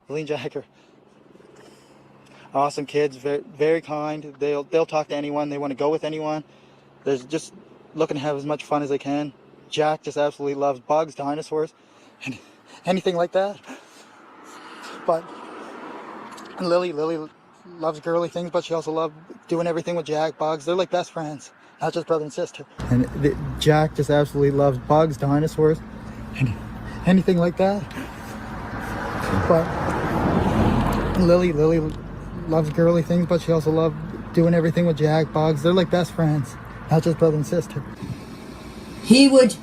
Lily and Jack are awesome kids, very, very kind. They'll talk to anyone. They want to go with anyone. They're just looking to have as much fun as they can. Jack just absolutely loves bugs, dinosaurs, and anything like that. But Lily loves girly things, but she also loves doing everything with Jack, bugs. They're like best friends, not just brother and sister. And Jack just absolutely loves bugs, dinosaurs, and anything like that. But Lily loves girly things, but she also loves doing everything with Jack, bugs. They're like best friends, not just brother and sister. He was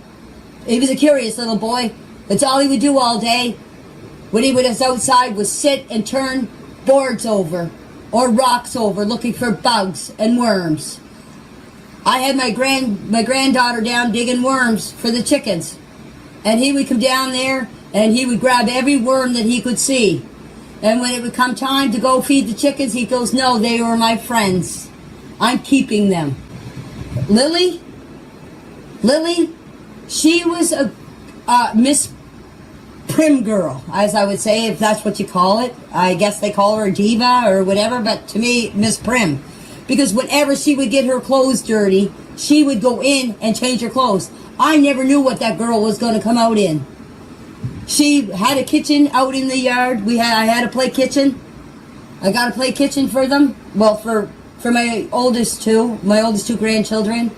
a curious little boy. That's all he would do all day. When he was outside, was sit and turn boards over or rocks over, looking for bugs and worms. I had my granddaughter down digging worms for the chickens, and he would come down there and he would grab every worm that he could see. And when it would come time to go feed the chickens, he goes, "No, they were my friends. I'm keeping them." Lily, she was a Miss Prim girl, as I would say, if that's what you call it. I guess they call her a diva or whatever, but to me, Miss Prim. Because whenever she would get her clothes dirty, she would go in and change her clothes. I never knew what that girl was going to come out in. She had a kitchen out in the yard. I had a play kitchen. I got a play kitchen for them. Well, for my oldest two grandchildren.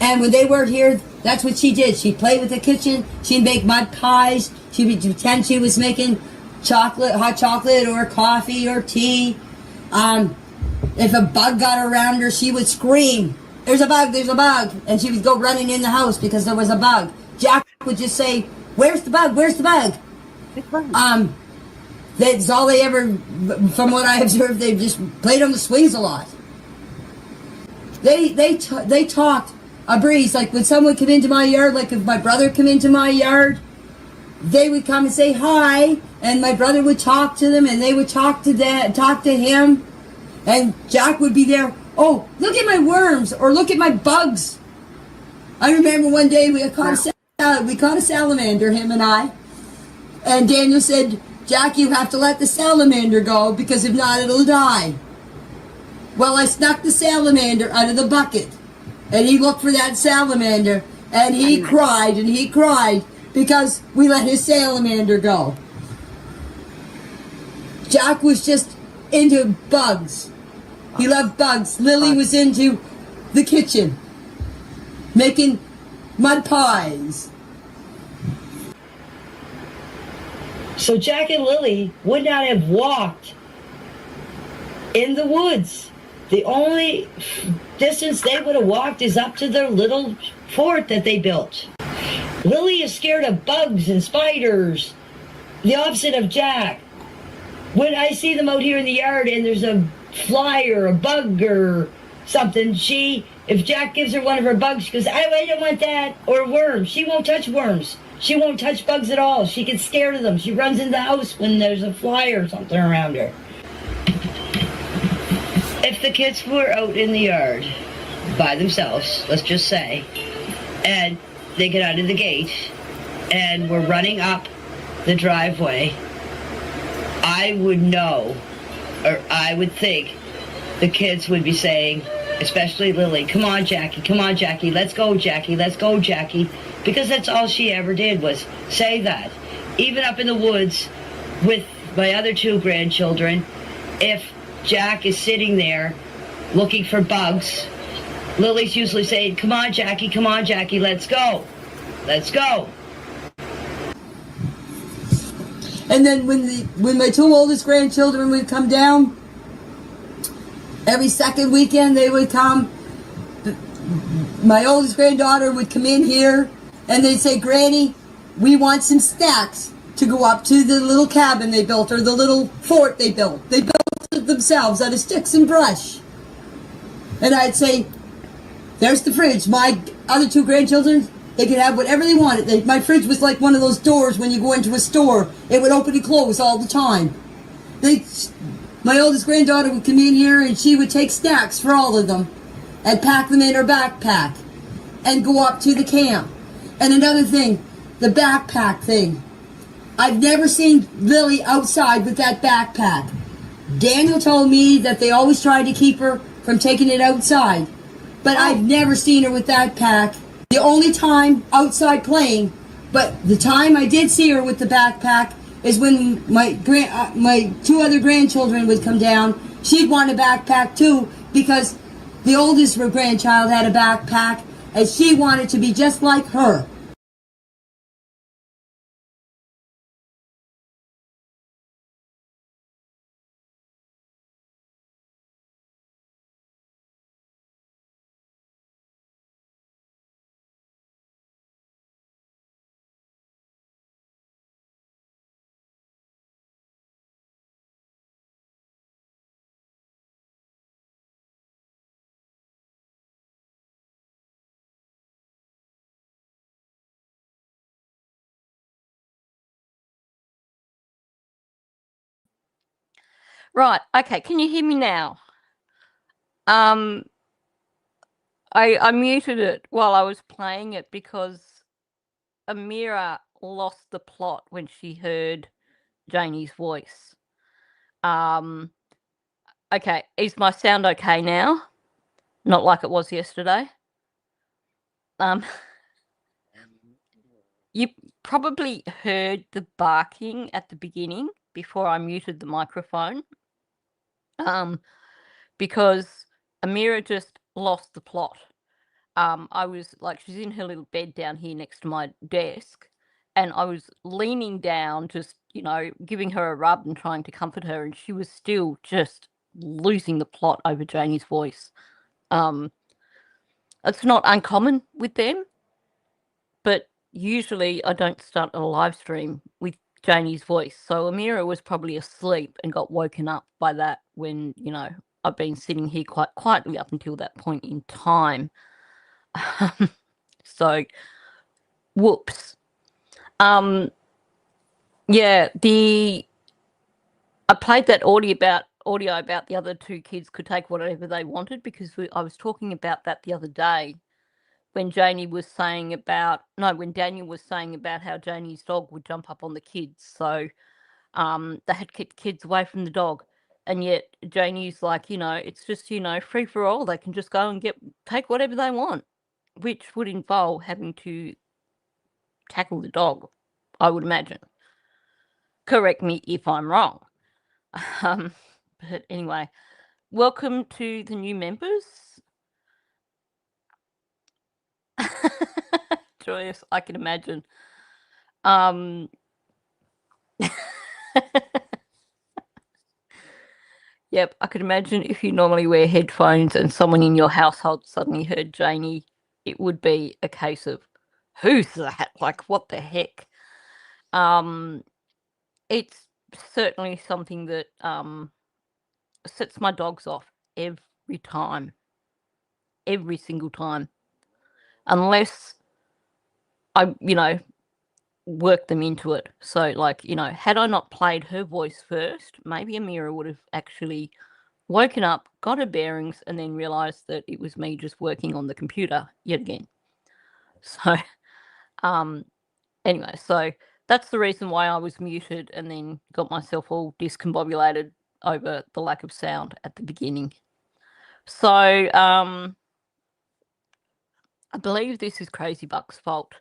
And when they weren't here, that's what she did. She'd play with the kitchen. She'd make mud pies. She would pretend she was making hot chocolate or coffee or tea. If a bug got around her, she would scream, "There's a bug, there's a bug." And she would go running in the house because there was a bug. Jack would just say, "Where's the bug? Where's the bug?" That's all they ever, from what I observed, they just played on the swings a lot. They talked a breeze. Like when someone came into my yard, like if my brother came into my yard, they would come and say hi, and my brother would talk to them, and they would talk to him, and Jack would be there. "Oh, look at my worms," or "Look at my bugs." I remember one day we caught a salamander, him and I, and Daniel said, "Jack, you have to let the salamander go because if not, it'll die." Well, I snuck the salamander out of the bucket, and he looked for that salamander, and he cried because we let his salamander go. Jack was just into bugs. He loved bugs. Lily was into the kitchen, making mud pies. So Jack and Lily would not have walked in the woods. The only distance they would have walked is up to their little fort that they built. Lily is scared of bugs and spiders, the opposite of Jack. When I see them out here in the yard and there's a fly or a bug or something, if Jack gives her one of her bugs, she goes, I don't want that, or worms. She won't touch worms. She won't touch bugs at all. She gets scared of them. She runs in the house when there's a fly or something around her. If the kids were out in the yard by themselves, let's just say, and they get out of the gate and we're running up the driveway, I would know, or I would think the kids would be saying, especially Lily, "Come on, Jackie, let's go, Jackie," because that's all she ever did was say that. Even up in the woods with my other two grandchildren, if Jack is sitting there looking for bugs, Lily's usually saying, come on, Jackie, let's go. And then when my two oldest grandchildren would come down, every second weekend they would come. My oldest granddaughter would come in here and they'd say, "Granny, we want some snacks to go up to the little cabin they built, or the little fort they built. They built it themselves out of sticks and brush." And I'd say, "There's the fridge." My other two grandchildren, They could have whatever they wanted. My fridge was like one of those doors when you go into a store. It would open and close all the time. My oldest granddaughter would come in here and she would take snacks for all of them and pack them in her backpack and go up to the camp. And another thing, the backpack thing. I've never seen Lily outside with that backpack. Daniel told me that they always tried to keep her from taking it outside. But I've never seen her with that pack. The only time outside playing, but the time I did see her with the backpack is when my two other grandchildren would come down. She'd want a backpack too because the oldest grandchild had a backpack and she wanted to be just like her. Right, okay, can you hear me now? I muted it while I was playing it because Amira lost the plot when she heard Janie's voice. Okay, is my sound okay now? Not like it was yesterday. You probably heard the barking at the beginning before I muted the microphone. Because Amira just lost the plot. I was like, she's in her little bed down here next to my desk, and I was leaning down, just, giving her a rub and trying to comfort her, and she was still just losing the plot over Janie's voice. It's not uncommon with them, but usually I don't start a live stream with Janie's voice. So Amira was probably asleep and got woken up by that when, I've been sitting here quite quietly up until that point in time. So, whoops. Yeah, I played that audio about the other two kids could take whatever they wanted because I was talking about that the other day when Daniel was saying about how Janie's dog would jump up on the kids. So they had to keep the kids away from the dog. And yet Janie's like, it's just, free for all. They can just go and take whatever they want, which would involve having to tackle the dog, I would imagine. Correct me if I'm wrong. But anyway, welcome to the new members. Joyous, I can imagine. Yep, I could imagine if you normally wear headphones and someone in your household suddenly heard Janie, it would be a case of, who's that? Like, what the heck? It's certainly something that sets my dogs off every time. Every single time. Unless I, work them into it. So, like, had I not played her voice first, maybe Amira would have actually woken up, got her bearings, and then realised that it was me just working on the computer yet again. So, anyway, so that's the reason why I was muted and then got myself all discombobulated over the lack of sound at the beginning. So, I believe this is Crazy Buck's fault.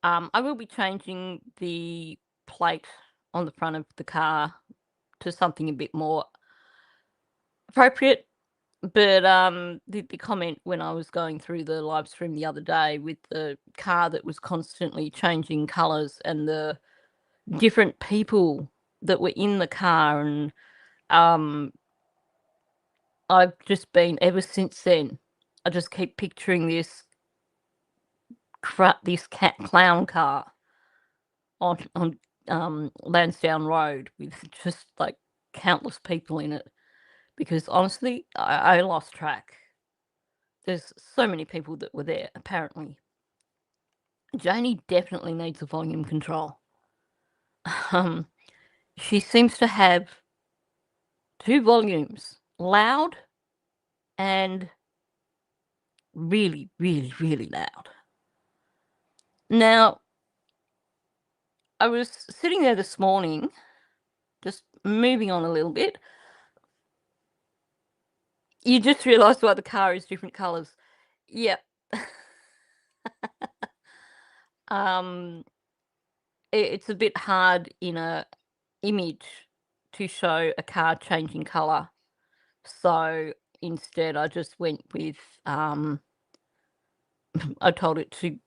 I will be changing the plate on the front of the car to something a bit more appropriate. But the comment when I was going through the live stream the other day with the car that was constantly changing colours and the different people that were in the car, and I've just been, ever since then, I just keep picturing this cat clown car on Lansdowne Road with just like countless people in it, because honestly I lost track. There's so many people that were there apparently. Janie definitely needs a volume control. She seems to have 2 volumes, loud and really, really, really loud. Now, I was sitting there this morning, just moving on a little bit. You just realise why the car is different colours. Yep. It's a bit hard in a image to show a car changing colour. So instead I just went with, I told it to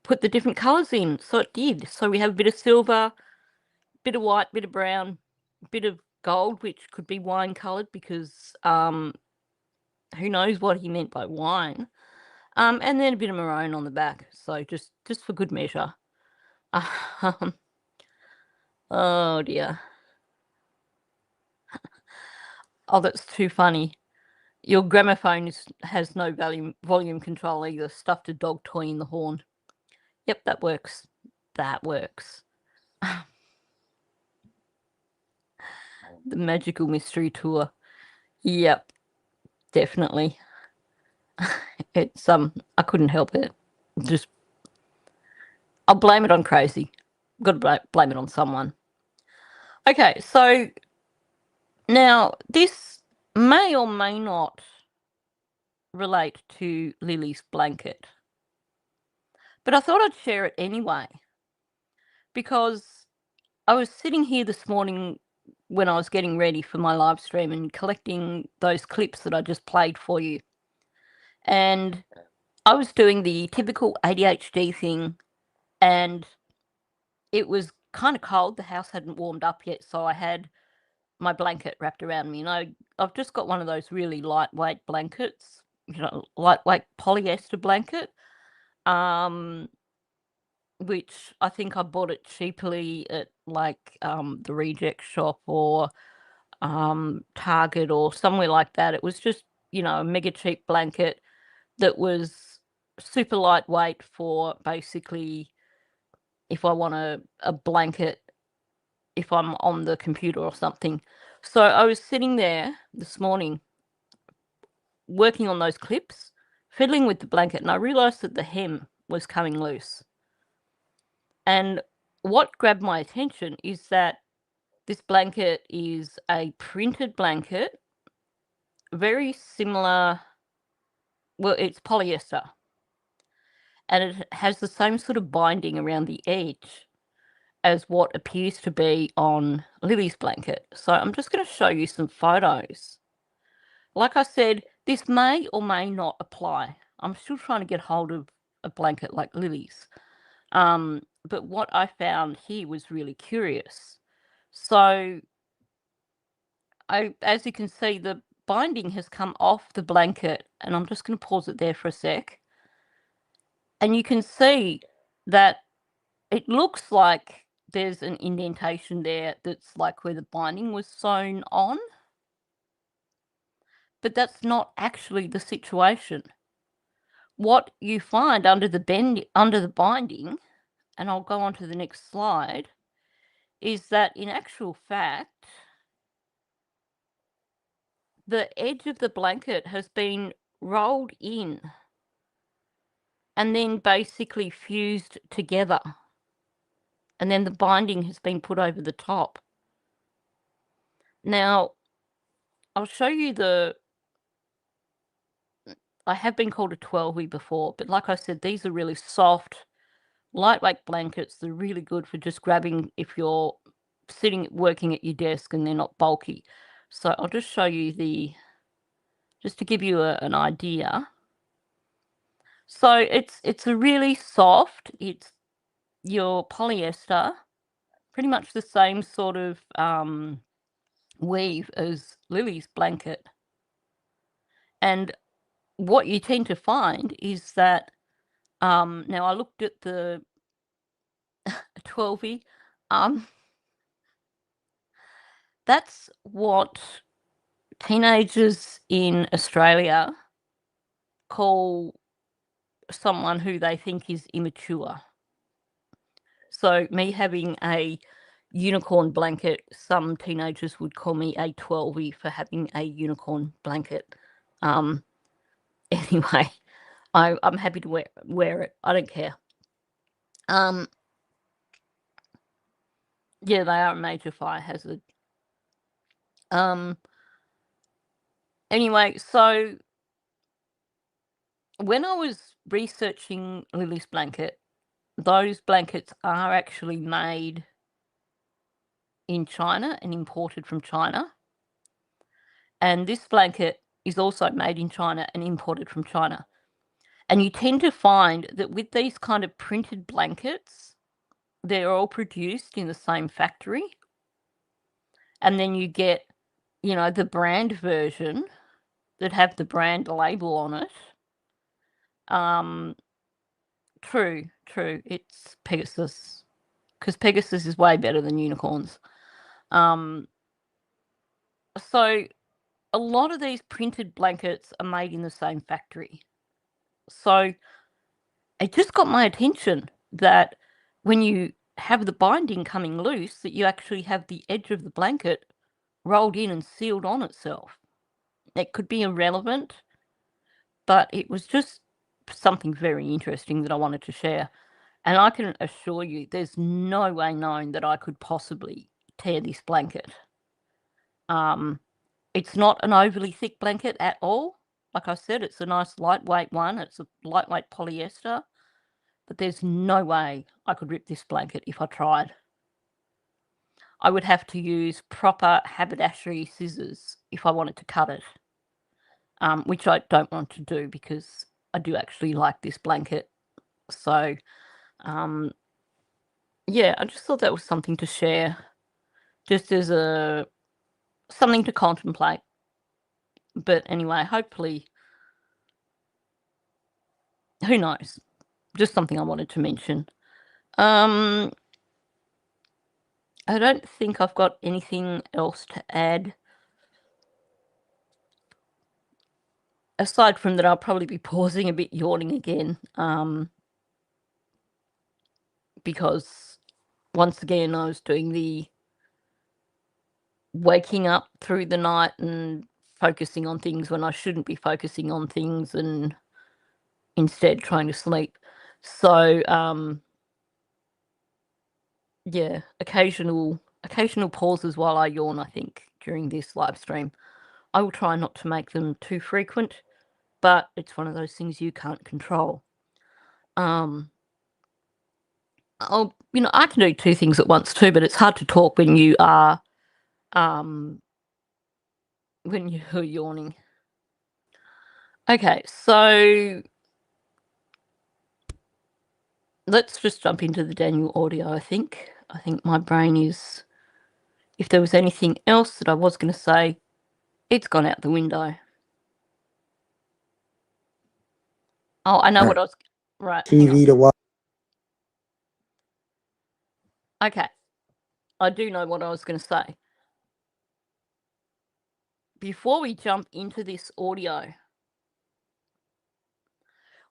put the different colours in. So it did. So we have a bit of silver, bit of white, bit of brown, bit of gold, which could be wine coloured because who knows what he meant by wine. And then a bit of maroon on the back. So just for good measure. Oh dear. Oh, that's too funny. Your gramophone has no volume control either. Stuffed a dog toy in the horn. Yep, that works. That works. The Magical Mystery Tour. Yep, definitely. It's I couldn't help it. Just I'll blame it on crazy. Got to blame it on someone. Okay, so now this may or may not relate to Lily's blanket, but I thought I'd share it anyway because I was sitting here this morning when I was getting ready for my live stream and collecting those clips that I just played for you, and I was doing the typical ADHD thing, and it was kind of cold. The house hadn't warmed up yet, so I had my blanket wrapped around me, and I've just got one of those really lightweight blankets, lightweight polyester blanket, which I think I bought it cheaply at like the reject shop or Target or somewhere like that. It was just, a mega cheap blanket that was super lightweight for basically if I want a blanket if I'm on the computer or something. So I was sitting there this morning working on those clips, fiddling with the blanket, and I realised that the hem was coming loose. And what grabbed my attention is that this blanket is a printed blanket, very similar. Well, it's polyester, and it has the same sort of binding around the edge as what appears to be on Lily's blanket. So I'm just going to show you some photos. Like I said, this may or may not apply. I'm still trying to get hold of a blanket like Lily's. But what I found here was really curious. So as you can see, the binding has come off the blanket, and I'm just going to pause it there for a sec. And you can see that it looks like there's an indentation there that's like where the binding was sewn on. But that's not actually the situation. What you find under the binding, and I'll go on to the next slide, is that in actual fact, the edge of the blanket has been rolled in and then basically fused together. And then the binding has been put over the top. Now, I'll show you I have been called a 12-y before, but like I said, these are really soft, lightweight blankets. They're really good for just grabbing if you're working at your desk and they're not bulky. So I'll just show you just to give you an idea. So it's a really soft, it's your polyester, pretty much the same sort of weave as Lily's blanket. And what you tend to find is that, now I looked at the 12-y, that's what teenagers in Australia call someone who they think is immature. So me having a unicorn blanket, some teenagers would call me a 12-y for having a unicorn blanket. Anyway, I'm happy to wear it. I don't care. Yeah, they are a major fire hazard. Anyway, so when I was researching Lily's blanket, those blankets are actually made in China and imported from China. And this blanket is also made in China and imported from China. And you tend to find that with these kind of printed blankets, they're all produced in the same factory. And then you get, you know, the brand version that have the brand label on it. True. It's Pegasus. Because Pegasus is way better than unicorns. So a lot of these printed blankets are made in the same factory. So it just got my attention that when you have the binding coming loose, that you actually have the edge of the blanket rolled in and sealed on itself. It could be irrelevant, but it was just something very interesting that I wanted to share. And I can assure you, there's no way known that I could possibly tear this blanket. It's not an overly thick blanket at all. Like I said, it's a nice lightweight one. It's a lightweight polyester. But there's no way I could rip this blanket if I tried. I would have to use proper haberdashery scissors if I wanted to cut it, which I don't want to do because I do actually like this blanket. So, yeah, I just thought that was something to share, just as something to contemplate. But anyway, hopefully, who knows? Just something I wanted to mention. I don't think I've got anything else to add. Aside from that, I'll probably be pausing a bit, yawning again, because once again, I was doing the waking up through the night and focusing on things when I shouldn't be focusing on things and instead trying to sleep. So, yeah, occasional pauses while I yawn, I think, during this live stream. I will try not to make them too frequent, but it's one of those things you can't control. I can do two things at once too, but it's hard to talk when you are when you're yawning. Okay, so let's just jump into the Daniel audio, I think. I think my brain is, if there was anything else that I was going to say, it's gone out the window. Oh, I know what I was... Right, TV to watch. Okay, I do know what I was going to say. Before we jump into this audio,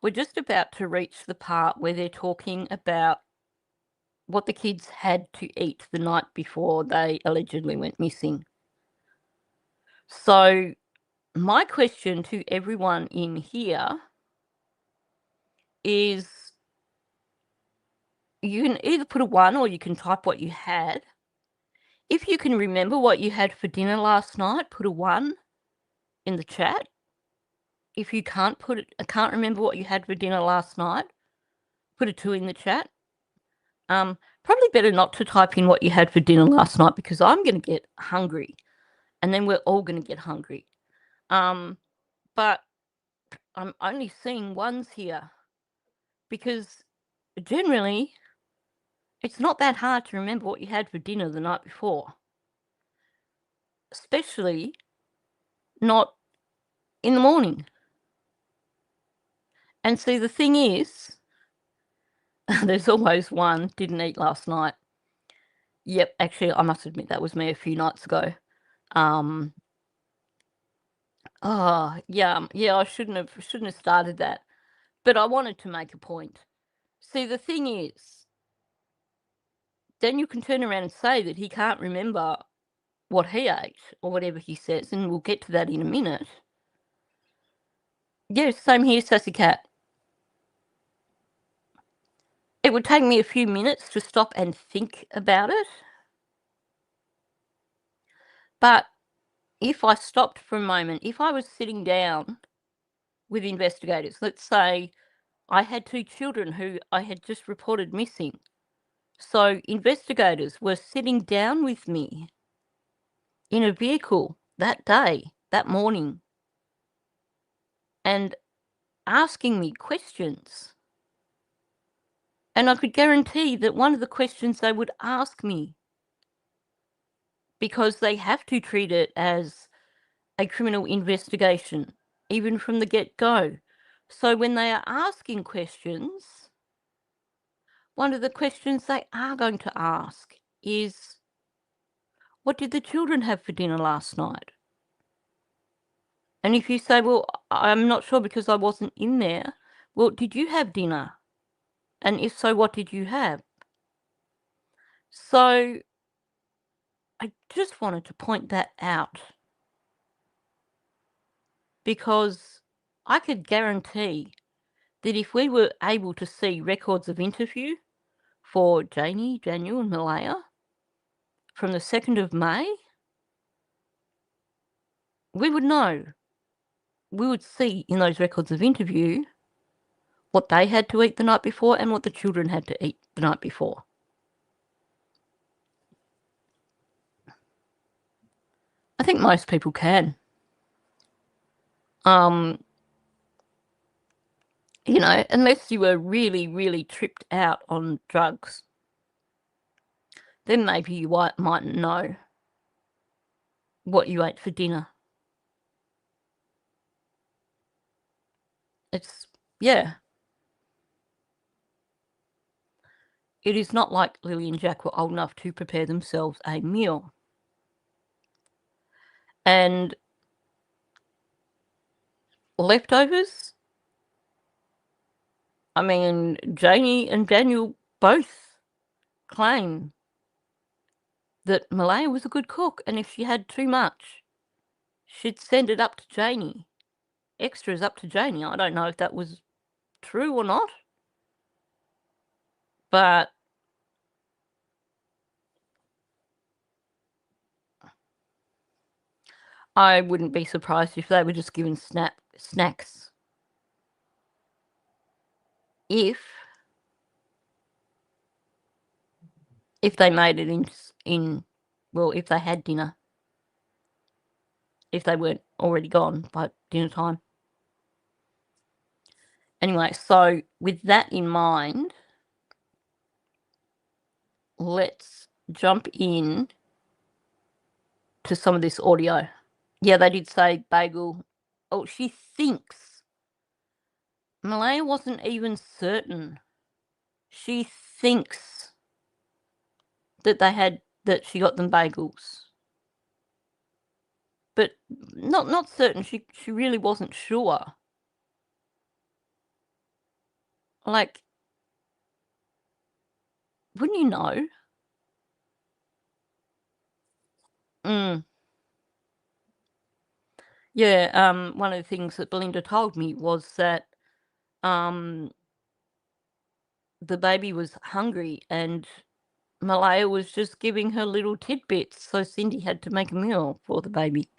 we're just about to reach the part where they're talking about what the kids had to eat the night before they allegedly went missing. So my question to everyone in here is, you can either put a 1 or you can type what you had. If you can remember what you had for dinner last night, put a 1 in the chat. If you can't remember what you had for dinner last night, put a 2 in the chat. Probably better not to type in what you had for dinner last night because I'm going to get hungry and then we're all going to get hungry. But I'm only seeing 1s here because generally it's not that hard to remember what you had for dinner the night before, especially not in the morning. And see, the thing is, there's always 1 didn't eat last night. Yep, actually, I must admit that was me a few nights ago. Oh, yeah, I shouldn't have started that. But I wanted to make a point. See, the thing is, then you can turn around and say that he can't remember what he ate or whatever he says, and we'll get to that in a minute. Yeah, same here, Sassy Cat. It would take me a few minutes to stop and think about it. But if I stopped for a moment, if I was sitting down with investigators, let's say I had 2 children who I had just reported missing. So investigators were sitting down with me in a vehicle that day, that morning, and asking me questions. And I could guarantee that one of the questions they would ask me, because they have to treat it as a criminal investigation, even from the get-go. So when they are asking questions, one of the questions they are going to ask is, what did the children have for dinner last night? And if you say, well, I'm not sure because I wasn't in there, well, did you have dinner? And if so, what did you have? So I just wanted to point that out, because I could guarantee that if we were able to see records of interview for Janie, Daniel and Malaya from the 2nd of May, we would know. We would see in those records of interview what they had to eat the night before and what the children had to eat the night before. I think most people can. You know, unless you were really, really tripped out on drugs, then maybe you mightn't know what you ate for dinner. Yeah. It is not like Lily and Jack were old enough to prepare themselves a meal. And leftovers, I mean, Janie and Daniel both claim that Malaya was a good cook, and if she had too much, she'd send it up to Janie. Extras up to Janie. I don't know if that was true or not, but I wouldn't be surprised if they were just given snacks. If they made it in well, if they had dinner. If they weren't already gone by dinner time. Anyway, so with that in mind, let's jump in to some of this audio. Yeah, they did say bagel. Oh, she thinks. Malaya wasn't even certain. She thinks that she got them bagels. But not certain. She really wasn't sure. Like, wouldn't you know? Yeah, one of the things that Belinda told me was that the baby was hungry and Malaya was just giving her little tidbits, so Cindy had to make a meal for the baby.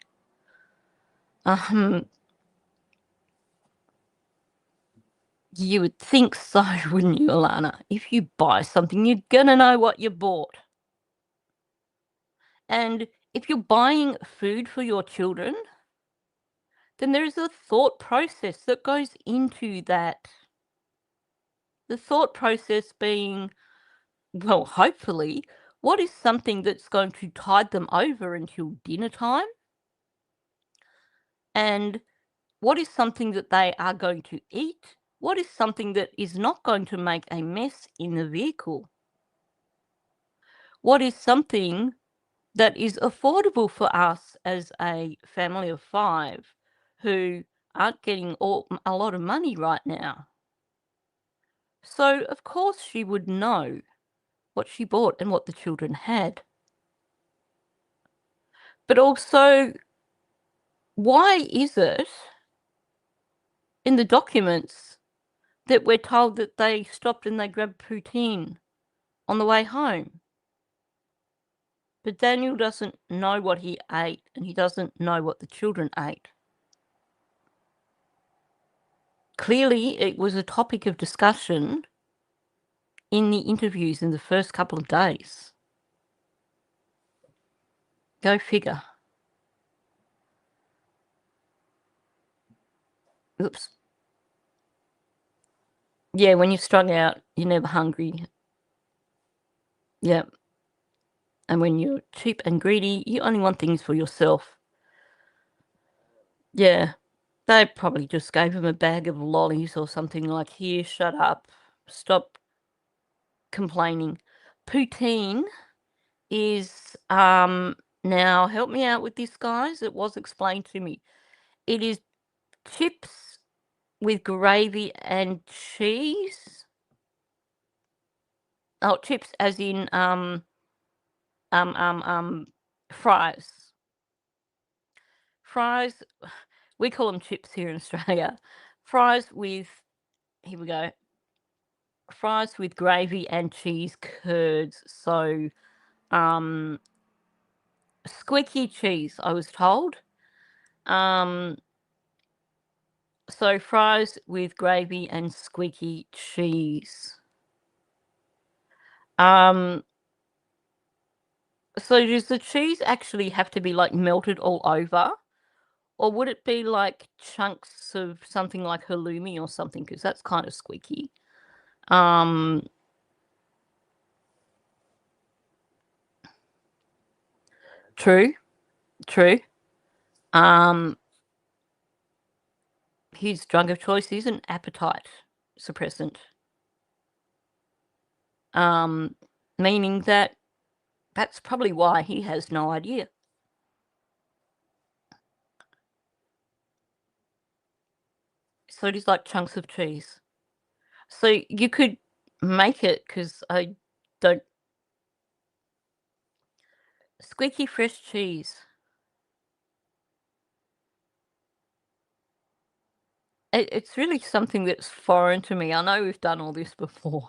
You would think so, wouldn't you, Alana? If you buy something, you're gonna know what you bought. And if you're buying food for your children, then there is a thought process that goes into that. The thought process being, well, hopefully, what is something that's going to tide them over until dinner time? And what is something that they are going to eat? What is something that is not going to make a mess in the vehicle? What is something that is affordable for us as a family of 5 who aren't getting a lot of money right now? So, of course, she would know what she bought and what the children had. But also, why is it in the documents that we're told that they stopped and they grabbed poutine on the way home? But Daniel doesn't know what he ate, and he doesn't know what the children ate. Clearly, it was a topic of discussion in the interviews in the first couple of days. Go figure. Oops. Yeah, when you're strung out, you're never hungry. Yep. And when you're cheap and greedy, you only want things for yourself. Yeah. They probably just gave him a bag of lollies or something like, here, shut up, stop complaining. Poutine is, now help me out with this, guys. It was explained to me. It is chips with gravy and cheese. Oh, chips as in, fries. Fries, we call them chips here in Australia. Fries with, here we go, fries with gravy and cheese curds. So, squeaky cheese, I was told. So fries with gravy and squeaky cheese. So does the cheese actually have to be like melted all over? Or would it be like chunks of something like halloumi or something? Because that's kind of squeaky. True. His drug of choice is an appetite suppressant. Meaning that that's probably why he has no idea. So it is like chunks of cheese. So you could make it, because I don't. Squeaky fresh cheese. It's really something that's foreign to me. I know we've done all this before.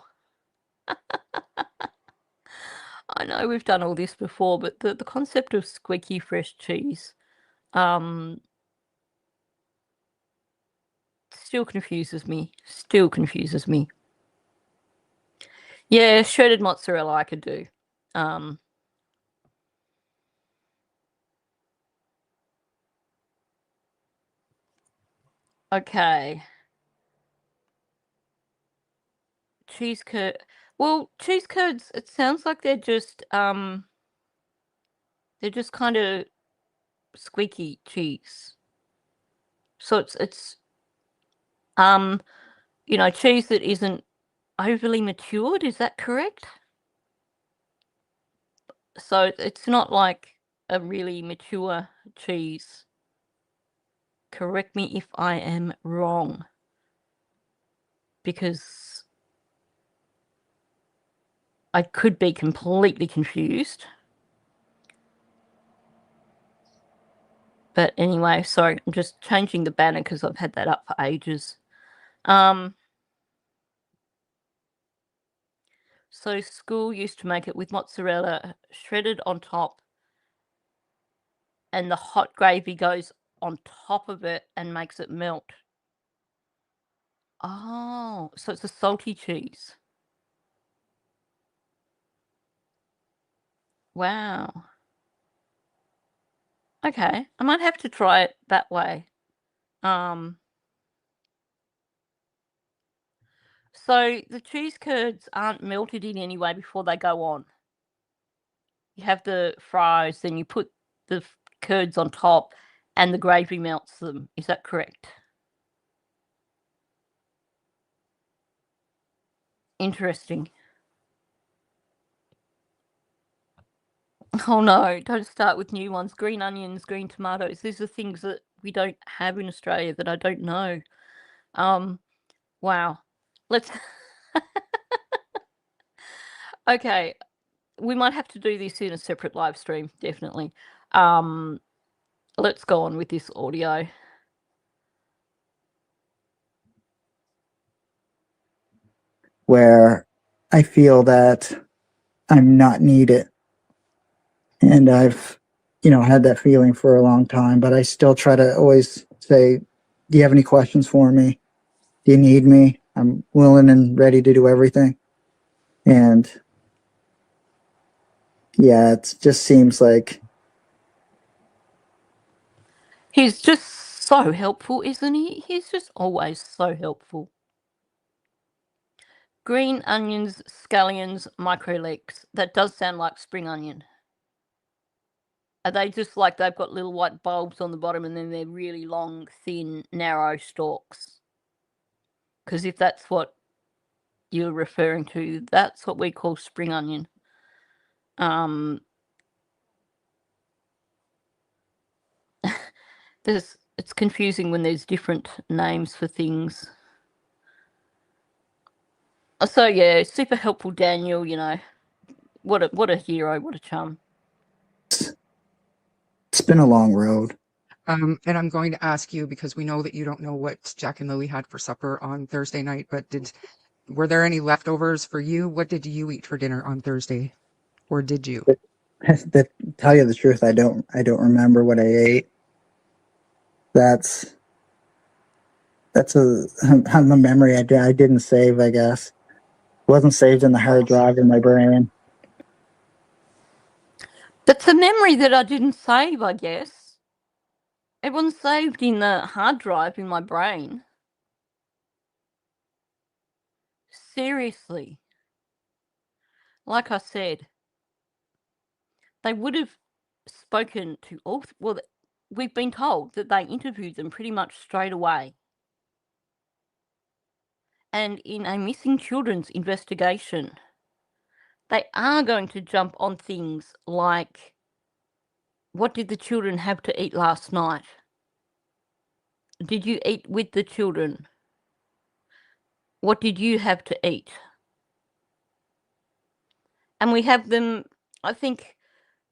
I know we've done all this before, but the concept of squeaky fresh cheese still confuses me. Yeah, shredded mozzarella I could do. Okay. Cheese curd. Well, cheese curds, it sounds like they're just kind of squeaky cheese. So it's cheese that isn't overly matured, is that correct? So it's not like a really mature cheese. Correct me if I am wrong, because I could be completely confused. But anyway, sorry, I'm just changing the banner because I've had that up for ages. So school used to make it with mozzarella shredded on top, and the hot gravy goes on top of it and makes it melt. Oh, so it's a salty cheese. Wow. Okay, I might have to try it that way. So the cheese curds aren't melted in any way before they go on. You have the fries, then you put the curds on top, and the gravy melts them. Is that correct? Interesting. Oh no, don't start with new ones. Green onions, green tomatoes. These are things that we don't have in Australia that I don't know. Wow. Let's Okay, we might have to do this in a separate live stream, definitely. Let's go on with this audio. Where I feel that I'm not needed. And I've, had that feeling for a long time, but I still try to always say, do you have any questions for me? Do you need me? I'm willing and ready to do everything. And yeah, it just seems like He's just so helpful, isn't he? He's just always so helpful. Green onions, scallions, micro leeks. That does sound like spring onion. Are they just like they've got little white bulbs on the bottom and then they're really long, thin, narrow stalks? Because if that's what you're referring to, that's what we call spring onion. It's confusing when there's different names for things. So yeah, super helpful Daniel, what a hero, what a chum. it's been a long road. And I'm going to ask you, because we know that you don't know what Jack and Lily had for supper on Thursday night, but were there any leftovers for you? What did you eat for dinner on Thursday? Or did you? To tell you the truth, I don't remember what I ate. That's a memory I didn't save, I guess. It wasn't saved in the hard drive in my brain. That's a memory that I didn't save, I guess. It wasn't saved in the hard drive in my brain. Seriously. Like I said, they would have spoken to all. Well, we've been told that they interviewed them pretty much straight away. And in a missing children's investigation, they are going to jump on things like, what did the children have to eat last night? Did you eat with the children? What did you have to eat? And we have them, I think,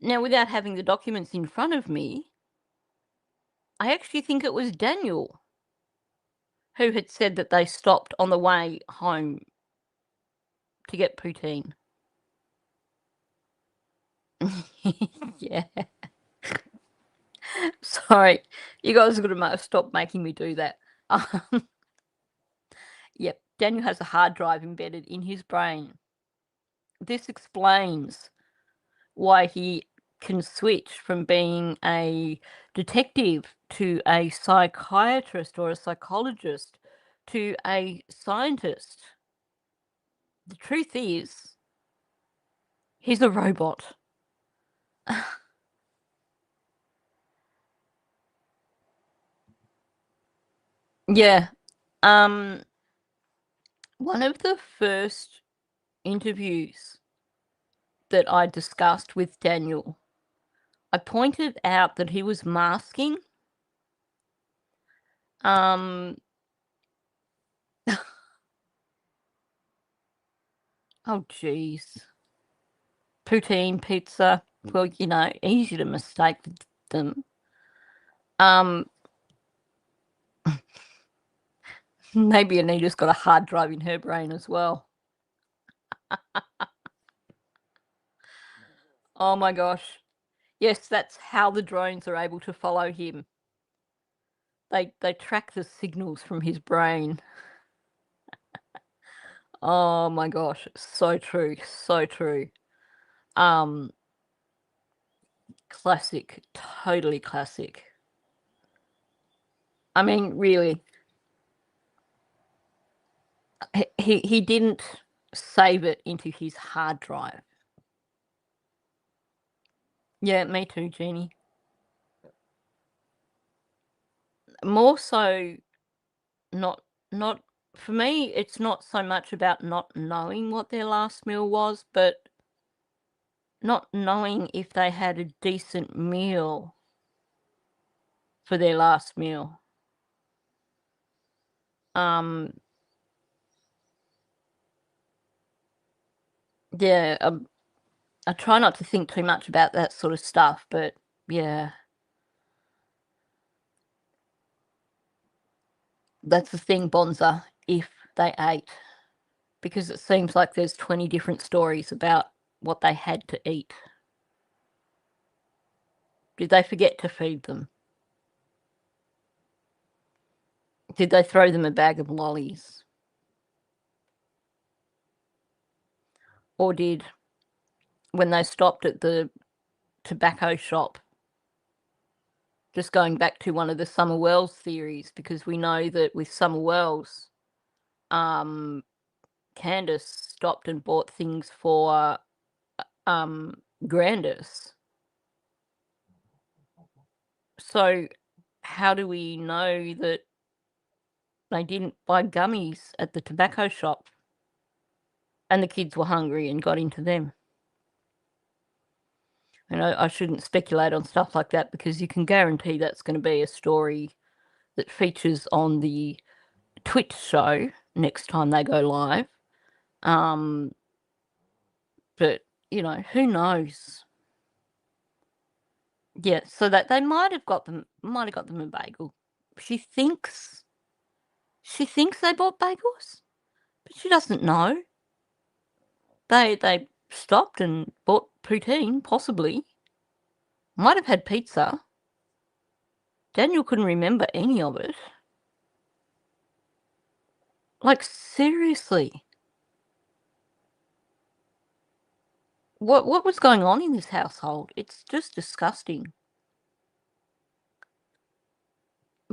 now without having the documents in front of me, I actually think it was Daniel who had said that they stopped on the way home to get poutine. Yeah. Sorry, you guys are going to stop making me do that. Yep, Daniel has a hard drive embedded in his brain. This explains why he can switch from being a detective to a psychiatrist or a psychologist to a scientist. The truth is, he's a robot. Yeah. One of the first interviews that I discussed with Daniel, I pointed out that he was masking. Oh, geez. Poutine, pizza. Well, easy to mistake them. Maybe Anita's got a hard drive in her brain as well. Oh my gosh. Yes, that's how the drones are able to follow him. They track the signals from his brain. Oh my gosh, so true, so true. Classic, totally classic. I mean, really. He didn't save it into his hard drive. Yeah, me too, Jeannie. More so, not for me, it's not so much about not knowing what their last meal was, but not knowing if they had a decent meal for their last meal. Yeah, I try not to think too much about that sort of stuff, but yeah. That's the thing, Bonza, if they ate. Because it seems like there's 20 different stories about what they had to eat. Did they forget to feed them? Did they throw them a bag of lollies? Or did, when they stopped at the tobacco shop, just going back to one of the Summer Wells theories, because we know that with Summer Wells, Candace stopped and bought things for Grandis. So how do we know that they didn't buy gummies at the tobacco shop and the kids were hungry and got into them? And I shouldn't speculate on stuff like that, because you can guarantee that's going to be a story that features on the Twitch show next time they go live. But, who knows? Yeah, so that they might have got them a bagel. She thinks they bought bagels, but she doesn't know. They stopped and bought poutine, possibly. Might have had pizza. Daniel couldn't remember any of it. Like, seriously. What was going on in this household? It's just disgusting.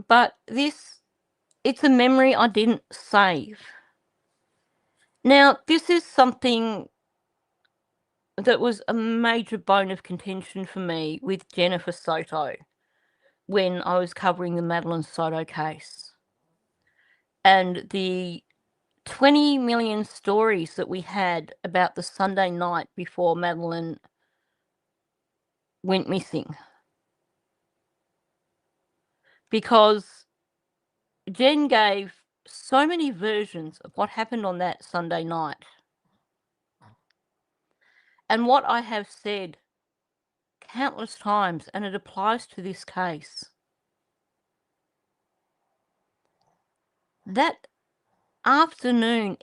But it's a memory I didn't save. Now, this is something that was a major bone of contention for me with Jennifer Soto when I was covering the Madeline Soto case. And the 20 million stories that we had about the Sunday night before Madeline went missing. Because Jen gave so many versions of what happened on that Sunday night. And what I have said countless times, and it applies to this case, that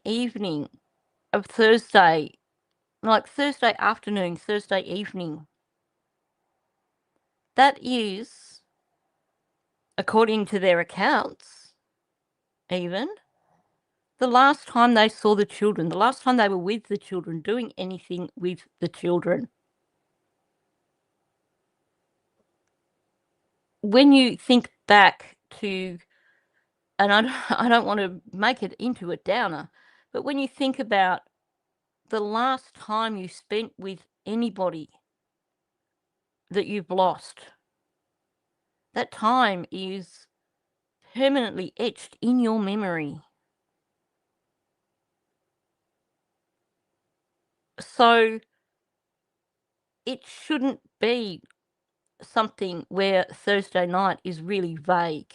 evening of Thursday, like Thursday afternoon, Thursday evening, that is, according to their accounts, even, the last time they saw the children, the last time they were with the children, doing anything with the children. When you think back to, and I don't want to make it into a downer, but when you think about the last time you spent with anybody that you've lost, that time is permanently etched in your memory. So it shouldn't be something where Thursday night is really vague.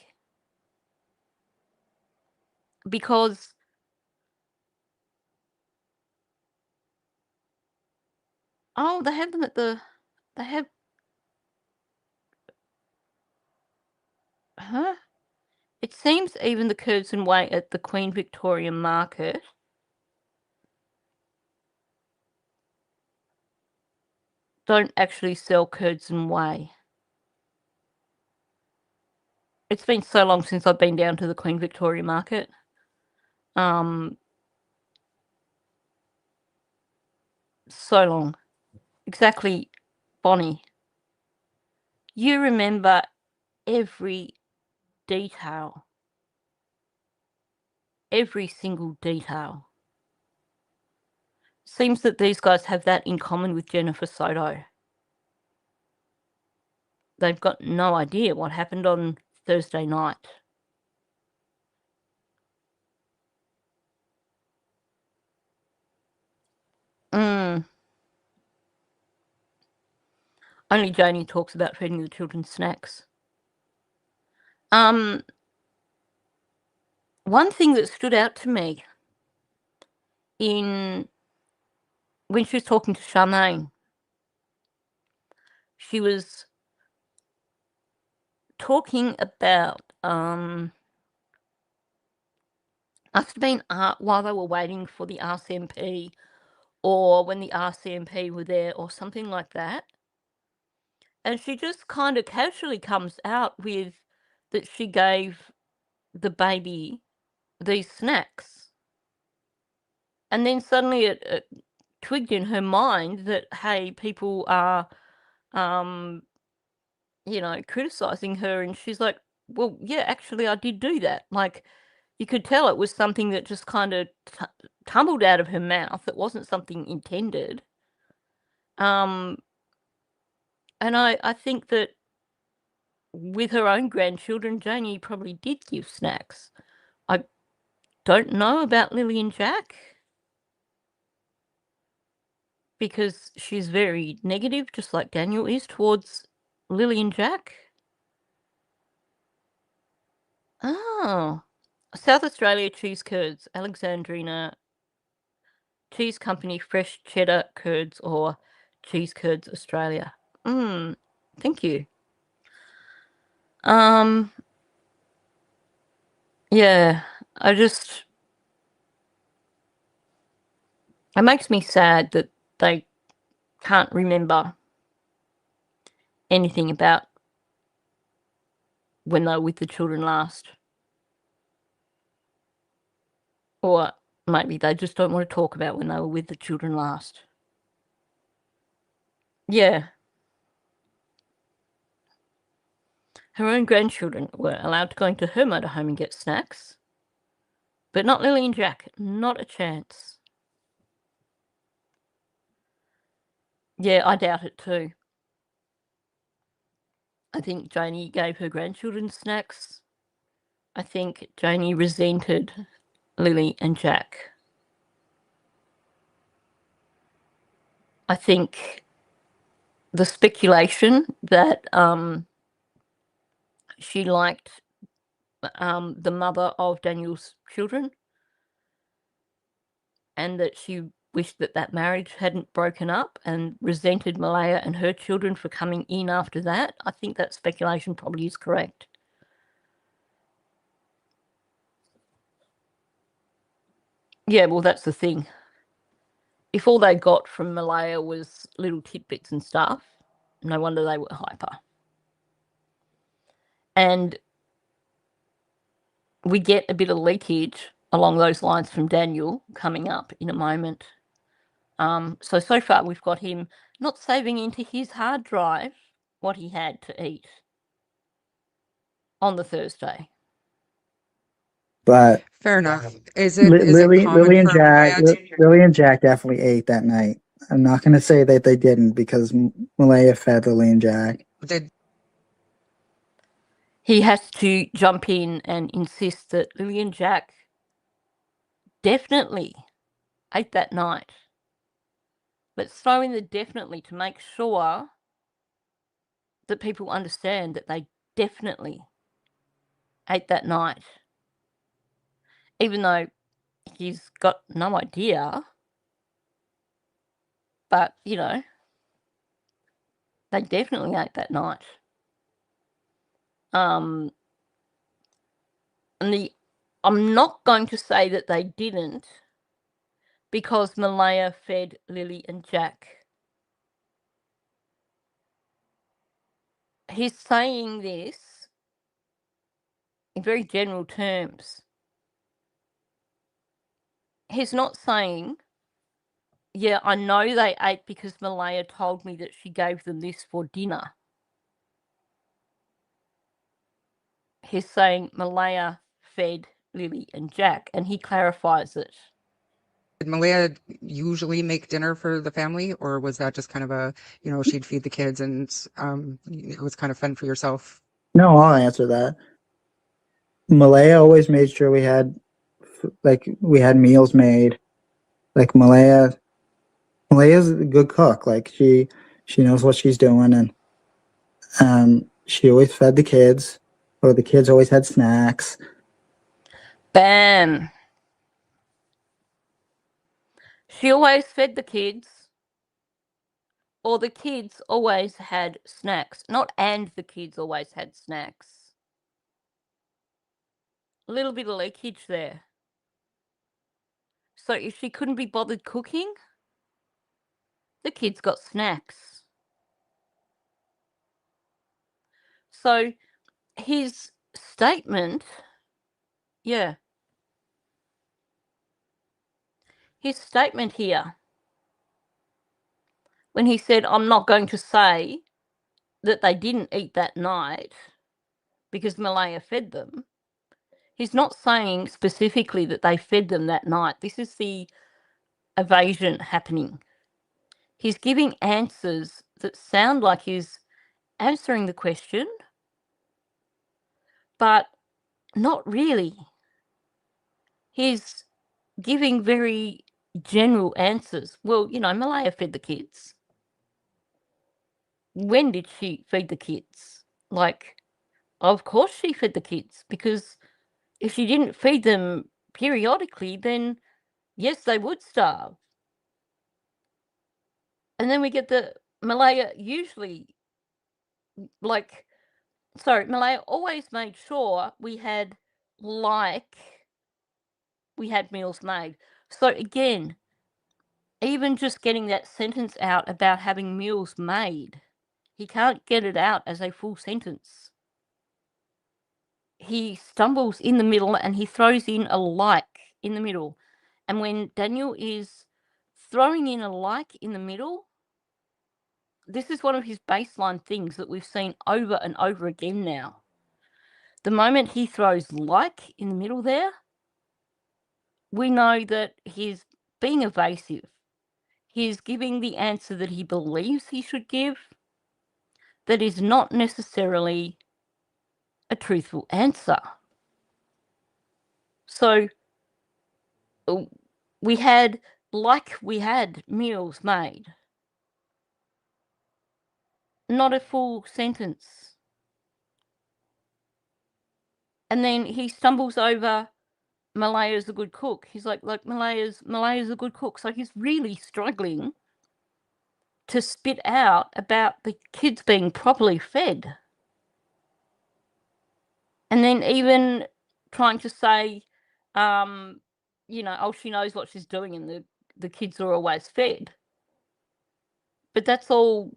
Because they have them it seems even the curds and whey at the Queen Victoria Market don't actually sell curds and whey. It's been so long since I've been down to the Queen Victoria Market. So long. Exactly, Bonnie. You remember every detail. Every single detail. Seems that these guys have that in common with Jennifer Soto. They've got no idea what happened on Thursday night. Only Janie talks about feeding the children snacks. One thing that stood out to me in when she was talking to Charmaine, she was talking about must have been while they were waiting for the RCMP, or when the RCMP were there, or something like that. And she just kind of casually comes out with that she gave the baby these snacks. And then suddenly it twigged in her mind that, hey, people are, criticizing her. And she's like, well, yeah, actually, I did do that. Like, you could tell it was something that just kind of tumbled out of her mouth. It wasn't something intended. And I think that with her own grandchildren, Janie probably did give snacks. I don't know about Lily and Jack, because she's very negative, just like Daniel is, towards Lily and Jack. Oh. South Australia cheese curds, Alexandrina Cheese Company, fresh cheddar curds, or cheese curds Australia. Thank you. Yeah, it makes me sad that they can't remember anything about when they were with the children last. Or maybe they just don't want to talk about when they were with the children last. Yeah. Her own grandchildren were allowed to go into her motorhome and get snacks, but not Lily and Jack. Not a chance. Yeah, I doubt it too. I think Janie gave her grandchildren snacks. I think Janie resented Lily and Jack. I think the speculation that she liked the mother of Daniel's children, and that she wished that marriage hadn't broken up, and resented Malaya and her children for coming in after that. I think that speculation probably is correct. Yeah, well, that's the thing. If all they got from Malaya was little tidbits and stuff, no wonder they were hyper. And we get a bit of leakage along those lines from Daniel coming up in a moment. So far we've got him not saving into his hard drive what he had to eat on the Thursday. But Fair enough. Is it common Lily and for Jack, Malaya to... Lily and Jack definitely ate that night. I'm not going to say that they didn't, because Malaya fed Lily and Jack. Did He has to jump in and insist that Lily and Jack definitely ate that night. Let's throw in the definitely to make sure that people understand that they definitely ate that night. Even though he's got no idea, but, they definitely ate that night. I'm not going to say that they didn't, because Malaya fed Lily and Jack. He's saying this in very general terms. He's not saying, yeah, I know they ate because Malaya told me that she gave them this for dinner. He's saying Malaya fed Lily and Jack, and he clarifies it. Did Malaya usually make dinner for the family, or was that just kind of a, she'd feed the kids and it was kind of fun for yourself? No, I'll answer that. Malaya always made sure we had meals made. Like Malaya's a good cook. Like she knows what she's doing, and she always fed the kids, or the kids always had snacks. Bam. She always fed the kids. Or the kids always had snacks. Not and the kids always had snacks. A little bit of leakage there. So if she couldn't be bothered cooking, the kids got snacks. So his statement, his statement here, when he said, I'm not going to say that they didn't eat that night because Malaya fed them, he's not saying specifically that they fed them that night. This is the evasion happening. He's giving answers that sound like he's answering the question, but not really. He's giving very general answers. Well, Malaya fed the kids. When did she feed the kids? Of course she fed the kids, because if she didn't feed them periodically, then yes, they would starve. And then we get the Malaya Malaya always made sure we had meals made. So again, even just getting that sentence out about having meals made, he can't get it out as a full sentence. He stumbles in the middle and he throws in a like in the middle. And when Daniel is throwing in a like in the middle, this is one of his baseline things that we've seen over and over again now. The moment he throws like in the middle there, we know that he's being evasive. He's giving the answer that he believes he should give, that is not necessarily a truthful answer. So we had meals made. Not a full sentence. And then he stumbles over Malaya's a good cook. He's like Malaya's a good cook. So he's really struggling to spit out about the kids being properly fed. And then even trying to say, she knows what she's doing and the kids are always fed. But that's all,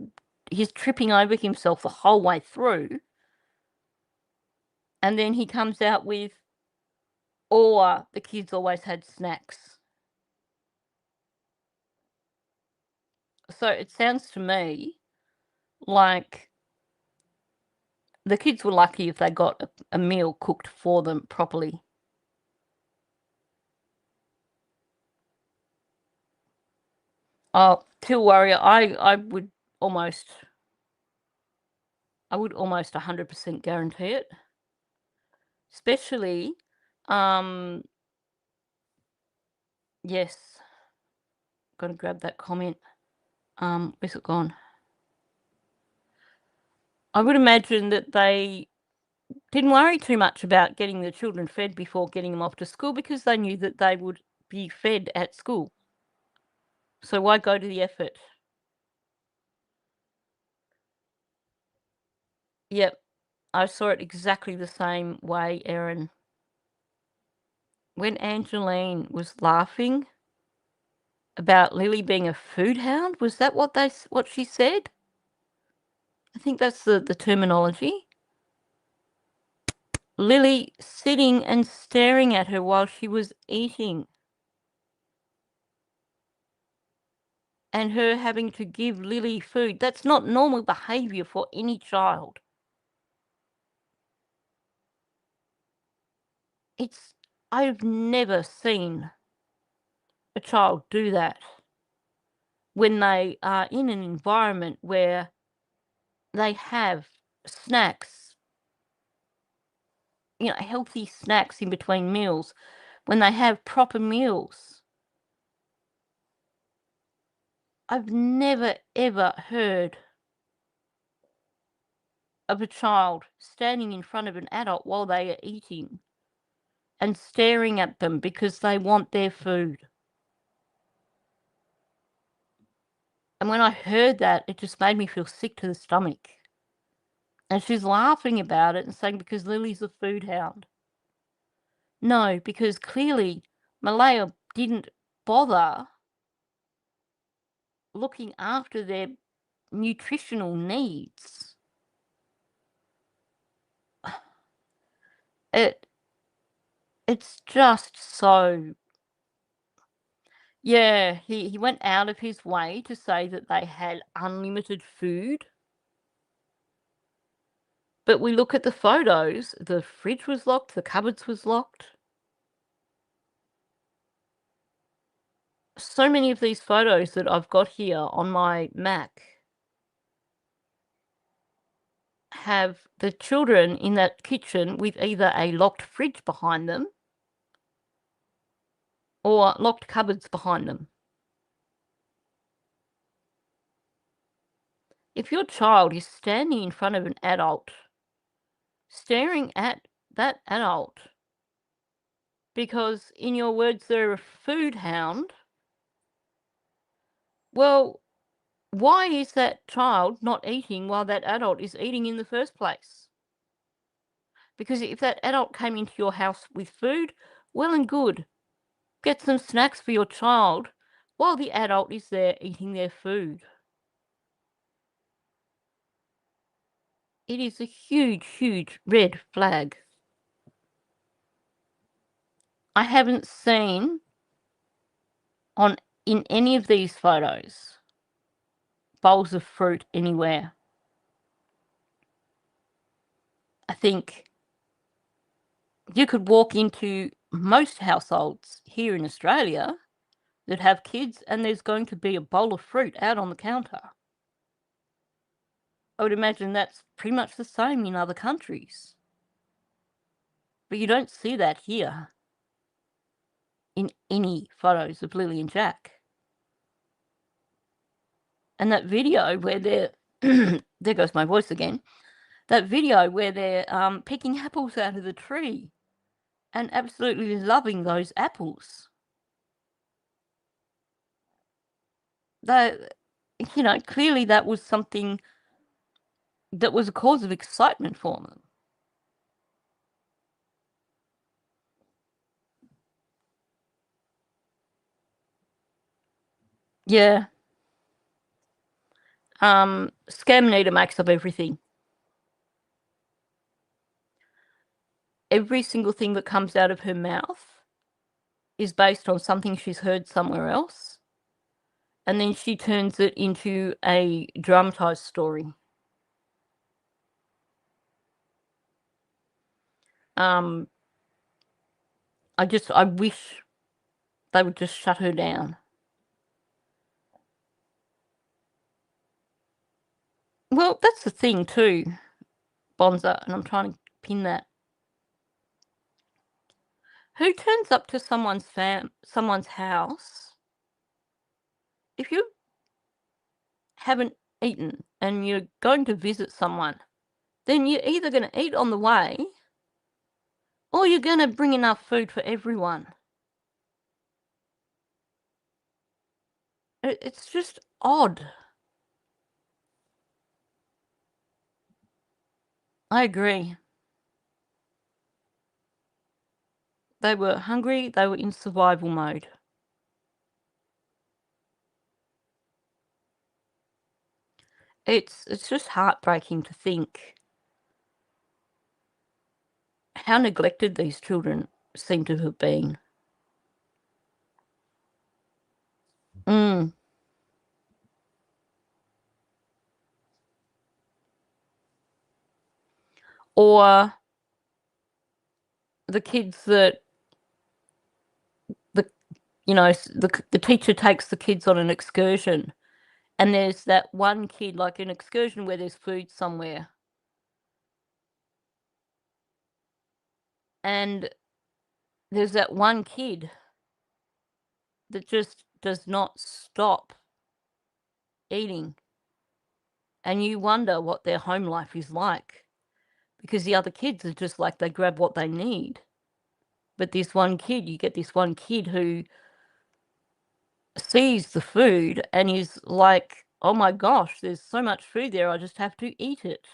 he's tripping over himself the whole way through. And then he comes out with, or the kids always had snacks. So it sounds to me like the kids were lucky if they got a meal cooked for them properly. Oh, Till Warrior, I would almost 100% guarantee it. Especially, yes, got to grab that comment. Where's it gone? I would imagine that they didn't worry too much about getting the children fed before getting them off to school, because they knew that they would be fed at school. So why go to the effort? Yep, I saw it exactly the same way, Erin. When Angeline was laughing about Lily being a food hound, was that what she said? I think that's the terminology. Lily sitting and staring at her while she was eating. And her having to give Lily food. That's not normal behaviour for any child. I've never seen a child do that when they are in an environment where they have snacks, healthy snacks in between meals, when they have proper meals. I've never, ever heard of a child standing in front of an adult while they are eating and staring at them because they want their food. And when I heard that, it just made me feel sick to the stomach. And she's laughing about it and saying, because Lily's a food hound. No, because clearly Malaya didn't bother looking after their nutritional needs. It's just so... Yeah, he went out of his way to say that they had unlimited food. But we look at the photos, the fridge was locked, the cupboards was locked. So many of these photos that I've got here on my Mac have the children in that kitchen with either a locked fridge behind them or locked cupboards behind them. If your child is standing in front of an adult, staring at that adult because, in your words, they're a food hound, well, why is that child not eating while that adult is eating in the first place? Because if that adult came into your house with food, well and good. Get some snacks for your child while the adult is there eating their food. It is a huge, huge red flag. I haven't seen in any of these photos bowls of fruit anywhere. I think you could walk into most households here in Australia that have kids and there's going to be a bowl of fruit out on the counter. I would imagine that's pretty much the same in other countries. But you don't see that here in any photos of Lily and Jack. And that video where they're... there goes my voice again. That video where they're picking apples out of the tree and absolutely loving those apples. Clearly that was something that was a cause of excitement for them. Yeah. Scamnita makes up everything. Every single thing that comes out of her mouth is based on something she's heard somewhere else. And then she turns it into a dramatized story. I wish they would just shut her down. Well, that's the thing too, Bonza, and I'm trying to pin that. Who turns up to someone's house if you haven't eaten and you're going to visit someone? Then you're either going to eat on the way or you're going to bring enough food for everyone. It's just odd. I agree. They were hungry, they were in survival mode. It's just heartbreaking to think how neglected these children seem to have been. Or the kids that the teacher takes the kids on an excursion and there's that one kid, like an excursion where there's food somewhere, and there's that one kid that just does not stop eating, and you wonder what their home life is like, because the other kids are just like, they grab what they need. But this one kid, you get this one kid who sees the food and is like, oh my gosh, there's so much food there, I just have to eat it.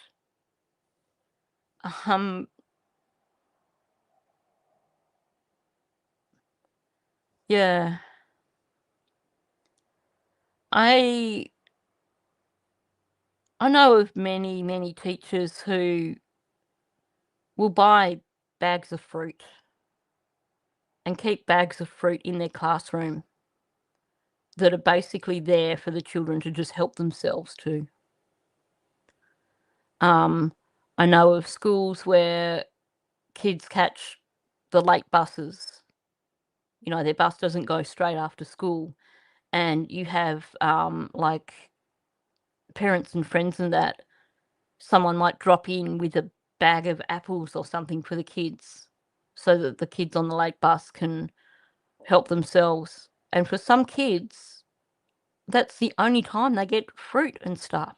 Yeah. I know of many, many teachers who will buy bags of fruit and keep bags of fruit in their classroom that are basically there for the children to just help themselves to. I know of schools where kids catch the late buses. You know, their bus doesn't go straight after school, and you have like parents and friends and that someone might drop in with a bag of apples or something for the kids so that the kids on the late bus can help themselves. And for some kids, that's the only time they get fruit and stuff.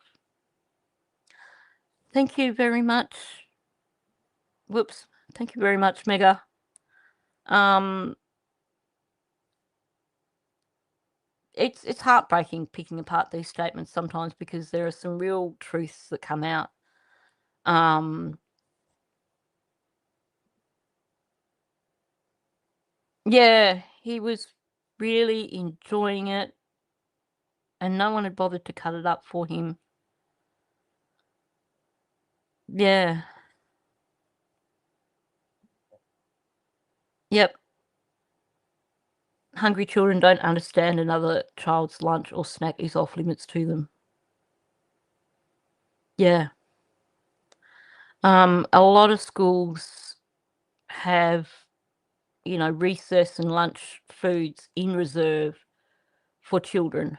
Thank you very much. Whoops. Thank you very much, Mega. It's heartbreaking picking apart these statements sometimes because there are some real truths that come out. Yeah, he was really enjoying it, and no one had bothered to cut it up for him. Yeah. Yep. Hungry children don't understand another child's lunch or snack is off limits to them. Yeah. A lot of schools have, you know, recess and lunch foods in reserve for children.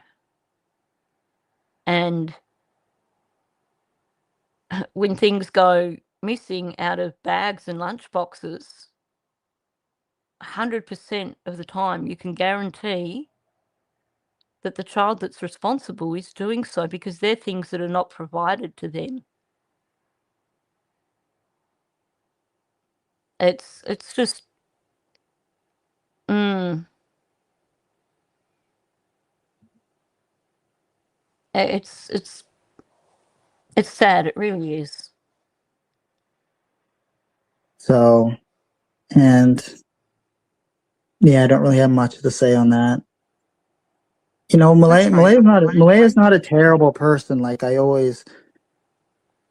And when things go missing out of bags and lunch boxes, 100% of the time you can guarantee that the child that's responsible is doing so because they're things that are not provided to them. It's just it's sad, it really is. So, and yeah, I don't really have much to say on that. You know, Malaya's not a terrible person. Like I always,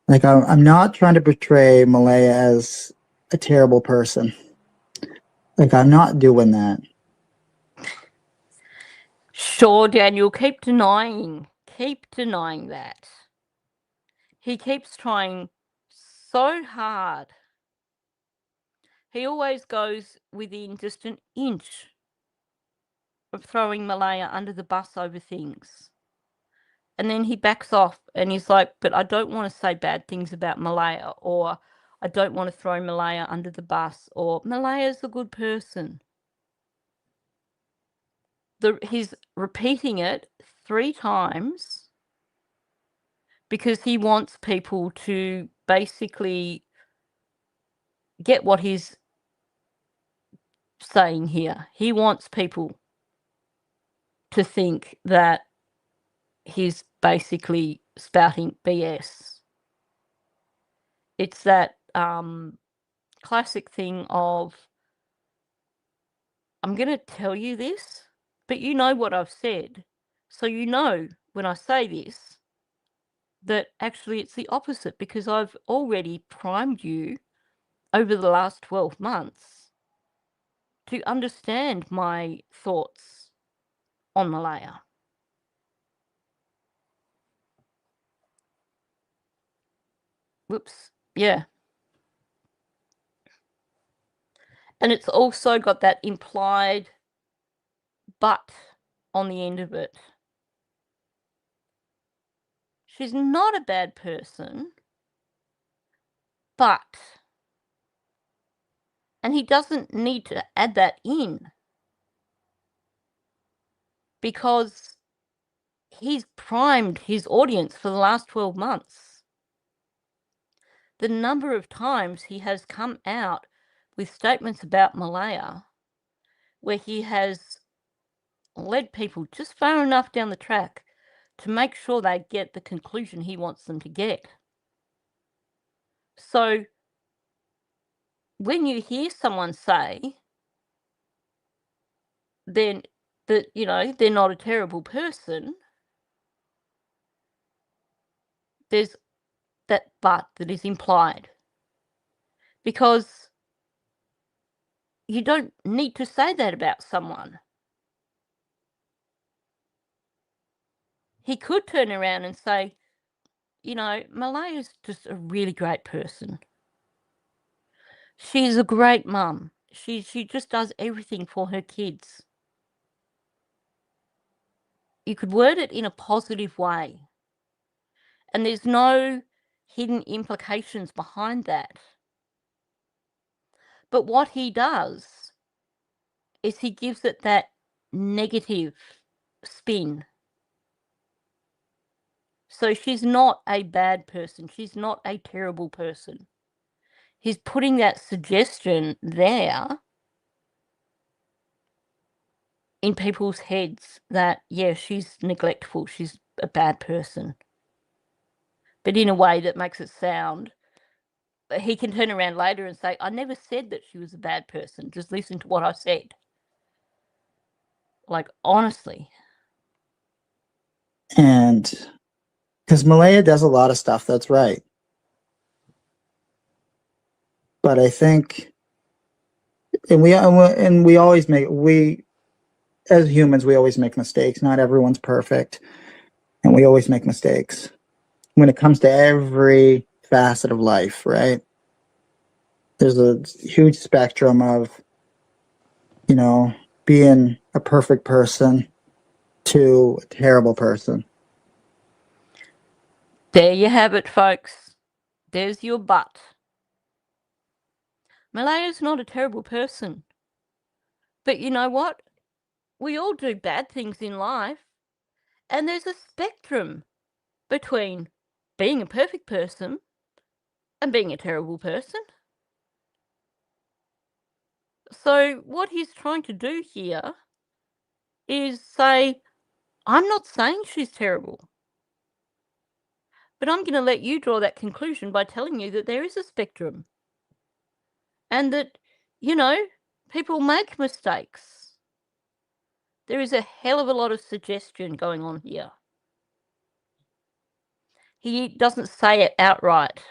like I'm not trying to portray Malaya as a terrible person. Like I'm not doing that. Sure, Daniel, keep denying that. He keeps trying so hard. He always goes within just an inch of throwing Malaya under the bus over things. And then he backs off and he's like, but I don't want to say bad things about Malaya, or I don't want to throw Malaya under the bus, or Malaya's a good person. He's repeating it 3 times because he wants people to basically get what he's saying here. He wants people to think that he's basically spouting BS. It's that classic thing of, I'm going to tell you this, but you know what I've said. So you know when I say this that actually it's the opposite because I've already primed you over the last 12 months to understand my thoughts on Malaya. Whoops. Yeah. And it's also got that implied but on the end of it. She's not a bad person, but, and he doesn't need to add that in because he's primed his audience for the last 12 months. The number of times he has come out with statements about Malaya where he has led people just far enough down the track to make sure they get the conclusion he wants them to get. So when you hear someone say then that, you know, they're not a terrible person, there's that but that is implied. Because you don't need to say that about someone. He could turn around and say, you know, Malaya's just a really great person. She's a great mum. She just does everything for her kids. You could word it in a positive way. And there's no hidden implications behind that. But what he does is he gives it that negative spin. So she's not a bad person. She's not a terrible person. He's putting that suggestion there in people's heads that, yeah, she's neglectful. She's a bad person. But in a way that makes it sound, he can turn around later and say, I never said that she was a bad person. Just listen to what I said. Like, honestly. And because Malaya does a lot of stuff that's right. But I think, and we always as humans, we always make mistakes. Not everyone's perfect. And we always make mistakes when it comes to every facet of life, right? There's a huge spectrum of, you know, being a perfect person to a terrible person. There you have it, folks. There's your but. Malaya's not a terrible person. But you know what? We all do bad things in life. And there's a spectrum between being a perfect person and being a terrible person. So what he's trying to do here is say, I'm not saying she's terrible. But I'm going to let you draw that conclusion by telling you that there is a spectrum. And that, you know, people make mistakes. There is a hell of a lot of suggestion going on here. He doesn't say it outright.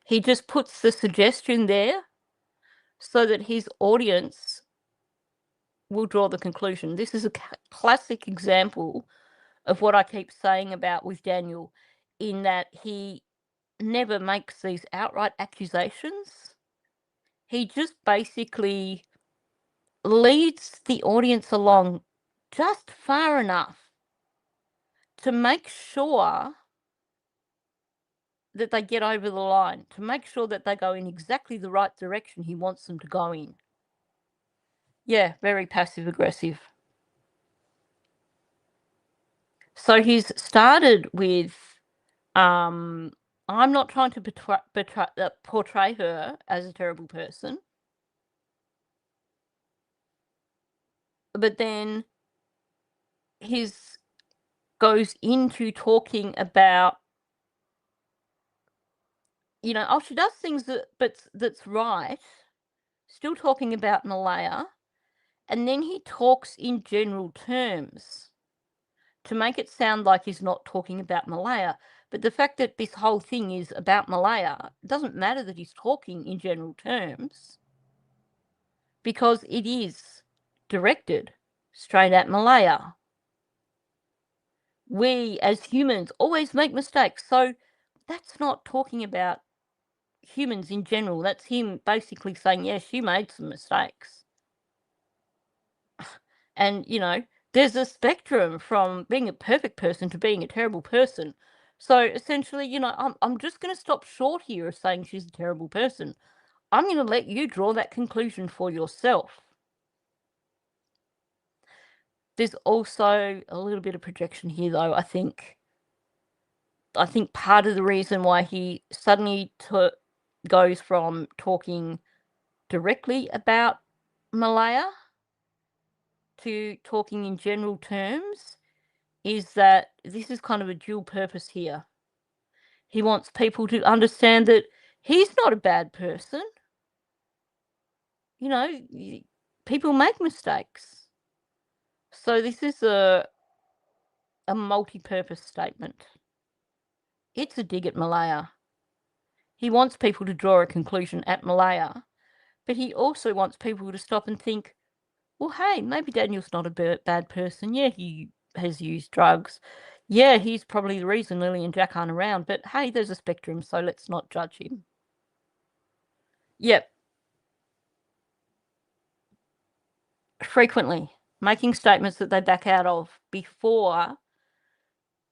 He just puts the suggestion there so that his audience will draw the conclusion. This is a classic example of what I keep saying about with Daniel, in that he never makes these outright accusations. He just basically leads the audience along just far enough to make sure that they get over the line, to make sure that they go in exactly the right direction he wants them to go in. Yeah, very passive aggressive. So he's started with, I'm not trying to portray her as a terrible person. But then his goes into talking about, you know, oh, she does things that's right, still talking about Malaya, and then he talks in general terms to make it sound like he's not talking about Malaya. But the fact that this whole thing is about Malaya, it doesn't matter that he's talking in general terms, because it is directed straight at Malaya. We as humans always make mistakes, so that's not talking about humans in general. That's him basically saying, yeah, she made some mistakes. And, you know, there's a spectrum from being a perfect person to being a terrible person. So essentially, you know, I'm just going to stop short here of saying she's a terrible person. I'm going to let you draw that conclusion for yourself. There's also a little bit of projection here, though, I think. I think part of the reason why he suddenly goes from talking directly about Malaya to talking in general terms is that this is kind of a dual purpose here. He wants people to understand that he's not a bad person. You know, people make mistakes. So this is a multi-purpose statement. It's a dig at Malaya. He wants people to draw a conclusion at Malaya, but he also wants people to stop and think, well, hey, maybe Daniel's not a bad person. Yeah, he has used drugs. Yeah, he's probably the reason Lily and Jack aren't around, but hey, there's a spectrum, so let's not judge him. Yep. Frequently making statements that they back out of before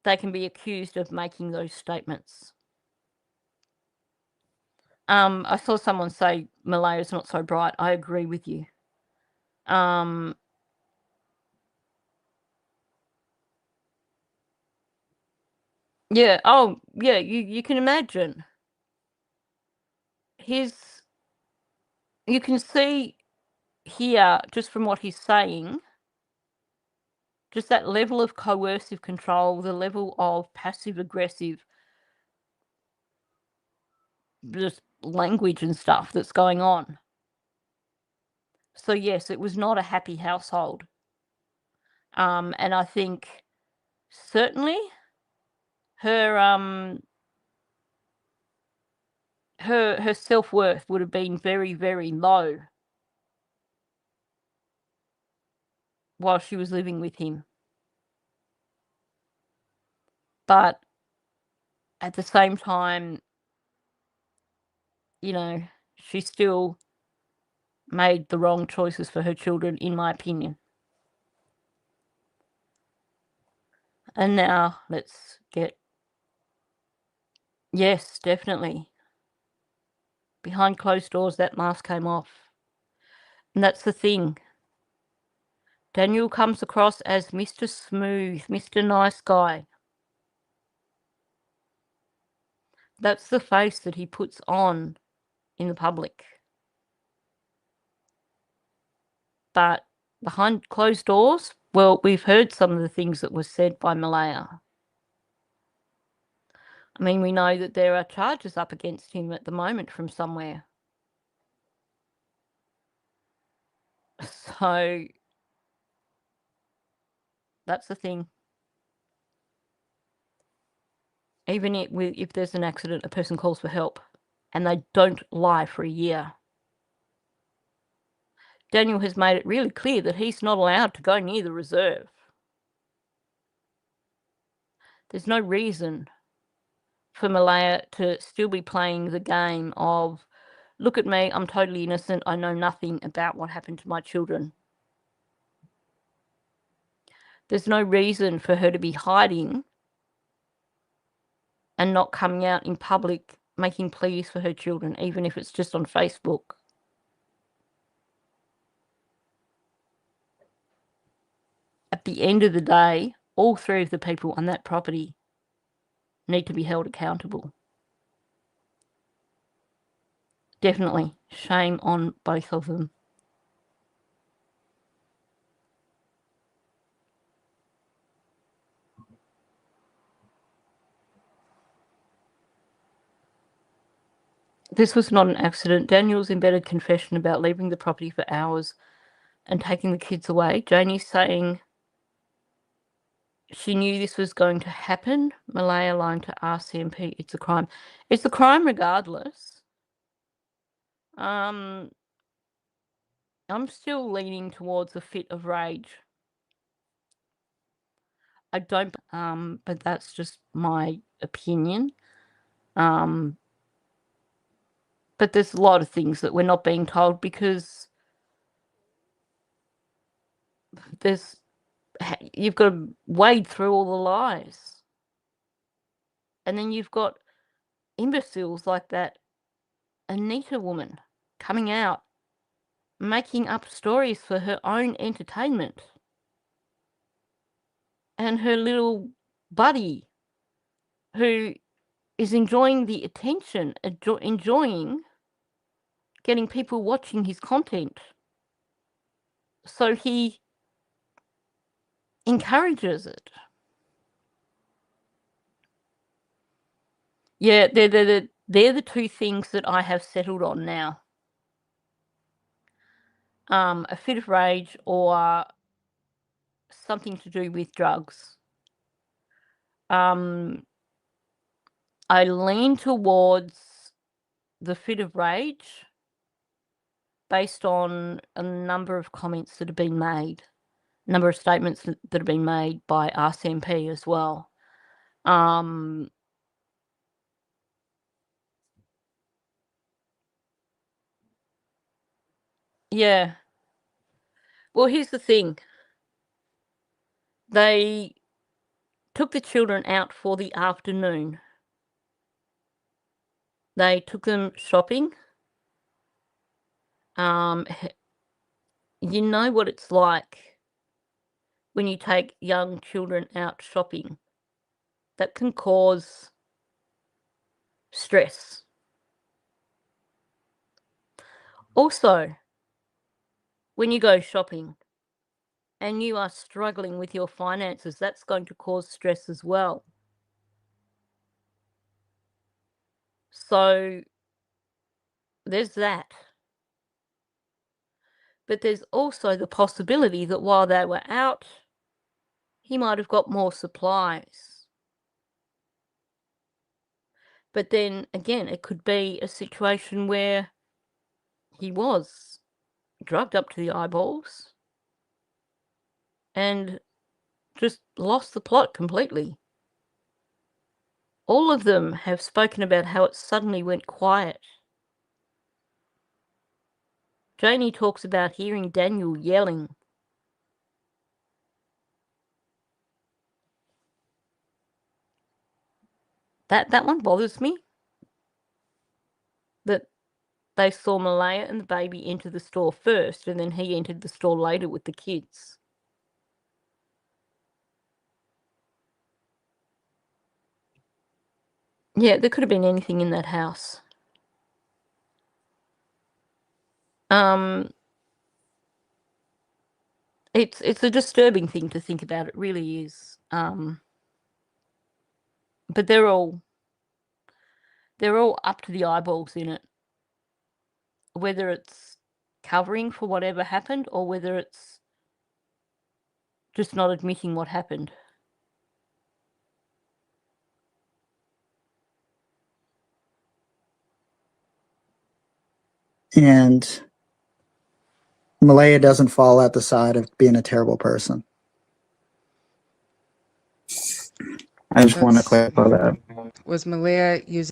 they can be accused of making those statements. I saw someone say Malaya's not so bright. I agree with you. Yeah. Oh, yeah. You can imagine. You can see here, just from what he's saying, just that level of coercive control, the level of passive-aggressive just language and stuff that's going on. So, yes, it was not a happy household. And I think certainly her her self-worth would have been very, very low while she was living with him. But at the same time, you know, she still made the wrong choices for her children, in my opinion. And now let's get... Yes, definitely. Behind closed doors, that mask came off. And that's the thing. Daniel comes across as Mr. Smooth, Mr. Nice Guy. That's the face that he puts on in the public. But behind closed doors, well, we've heard some of the things that were said by Malaya. I mean, we know that there are charges up against him at the moment from somewhere. So that's the thing. Even if there's an accident, a person calls for help, and they don't lie for a year. Daniel has made it really clear that he's not allowed to go near the reserve. There's no reason for Malaya to still be playing the game of, look at me, I'm totally innocent, I know nothing about what happened to my children. There's no reason for her to be hiding and not coming out in public making pleas for her children, even if it's just on Facebook. At the end of the day, all three of the people on that property need to be held accountable. Definitely. Shame on both of them. This was not an accident. Daniel's embedded confession about leaving the property for hours and taking the kids away. Janie's saying she knew this was going to happen. Malaya lying to RCMP. It's a crime. It's a crime regardless. I'm still leaning towards a fit of rage. I don't, but that's just my opinion. But there's a lot of things that we're not being told because you've got to wade through all the lies. And then you've got imbeciles like that Anita woman coming out, making up stories for her own entertainment. And her little buddy who is enjoying the attention, enjoying getting people watching his content. So he encourages it. Yeah, they're the two things that I have settled on now. A fit of rage or something to do with drugs. I lean towards the fit of rage based on a number of comments that have been made, a number of statements that have been made by RCMP as well. Yeah. Well, here's the thing. They took the children out for the afternoon. They took them shopping. You know what it's like when you take young children out shopping. That can cause stress. Also, when you go shopping and you are struggling with your finances, that's going to cause stress as well. So there's that. But there's also the possibility that while they were out, he might have got more supplies. But then again, it could be a situation where he was drugged up to the eyeballs and just lost the plot completely. All of them have spoken about how it suddenly went quiet. Janie talks about hearing Daniel yelling. That one bothers me. That they saw Malaya and the baby enter the store first, and then he entered the store later with the kids. Yeah, there could have been anything in that house. It's a disturbing thing to think about. It really is. But they're all up to the eyeballs in it. Whether it's covering for whatever happened or whether it's just not admitting what happened. And Malaya doesn't fall at the side of being a terrible person. I just want to clarify that. Was Malaya using?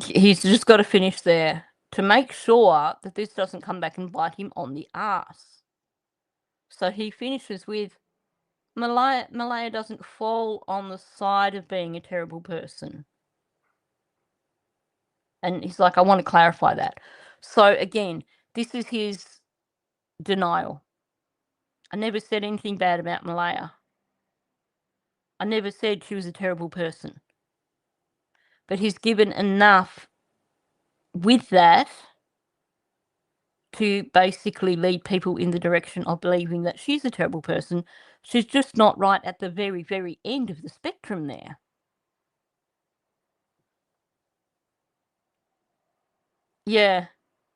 He's just got to finish there to make sure that this doesn't come back and bite him on the arse. So he finishes with, Malaya doesn't fall on the side of being a terrible person. And he's like, I want to clarify that. So again, this is his denial. I never said anything bad about Malaya. I never said she was a terrible person. But he's given enough with that to basically lead people in the direction of believing that she's a terrible person. She's just not right at the very, very end of the spectrum there. Yeah,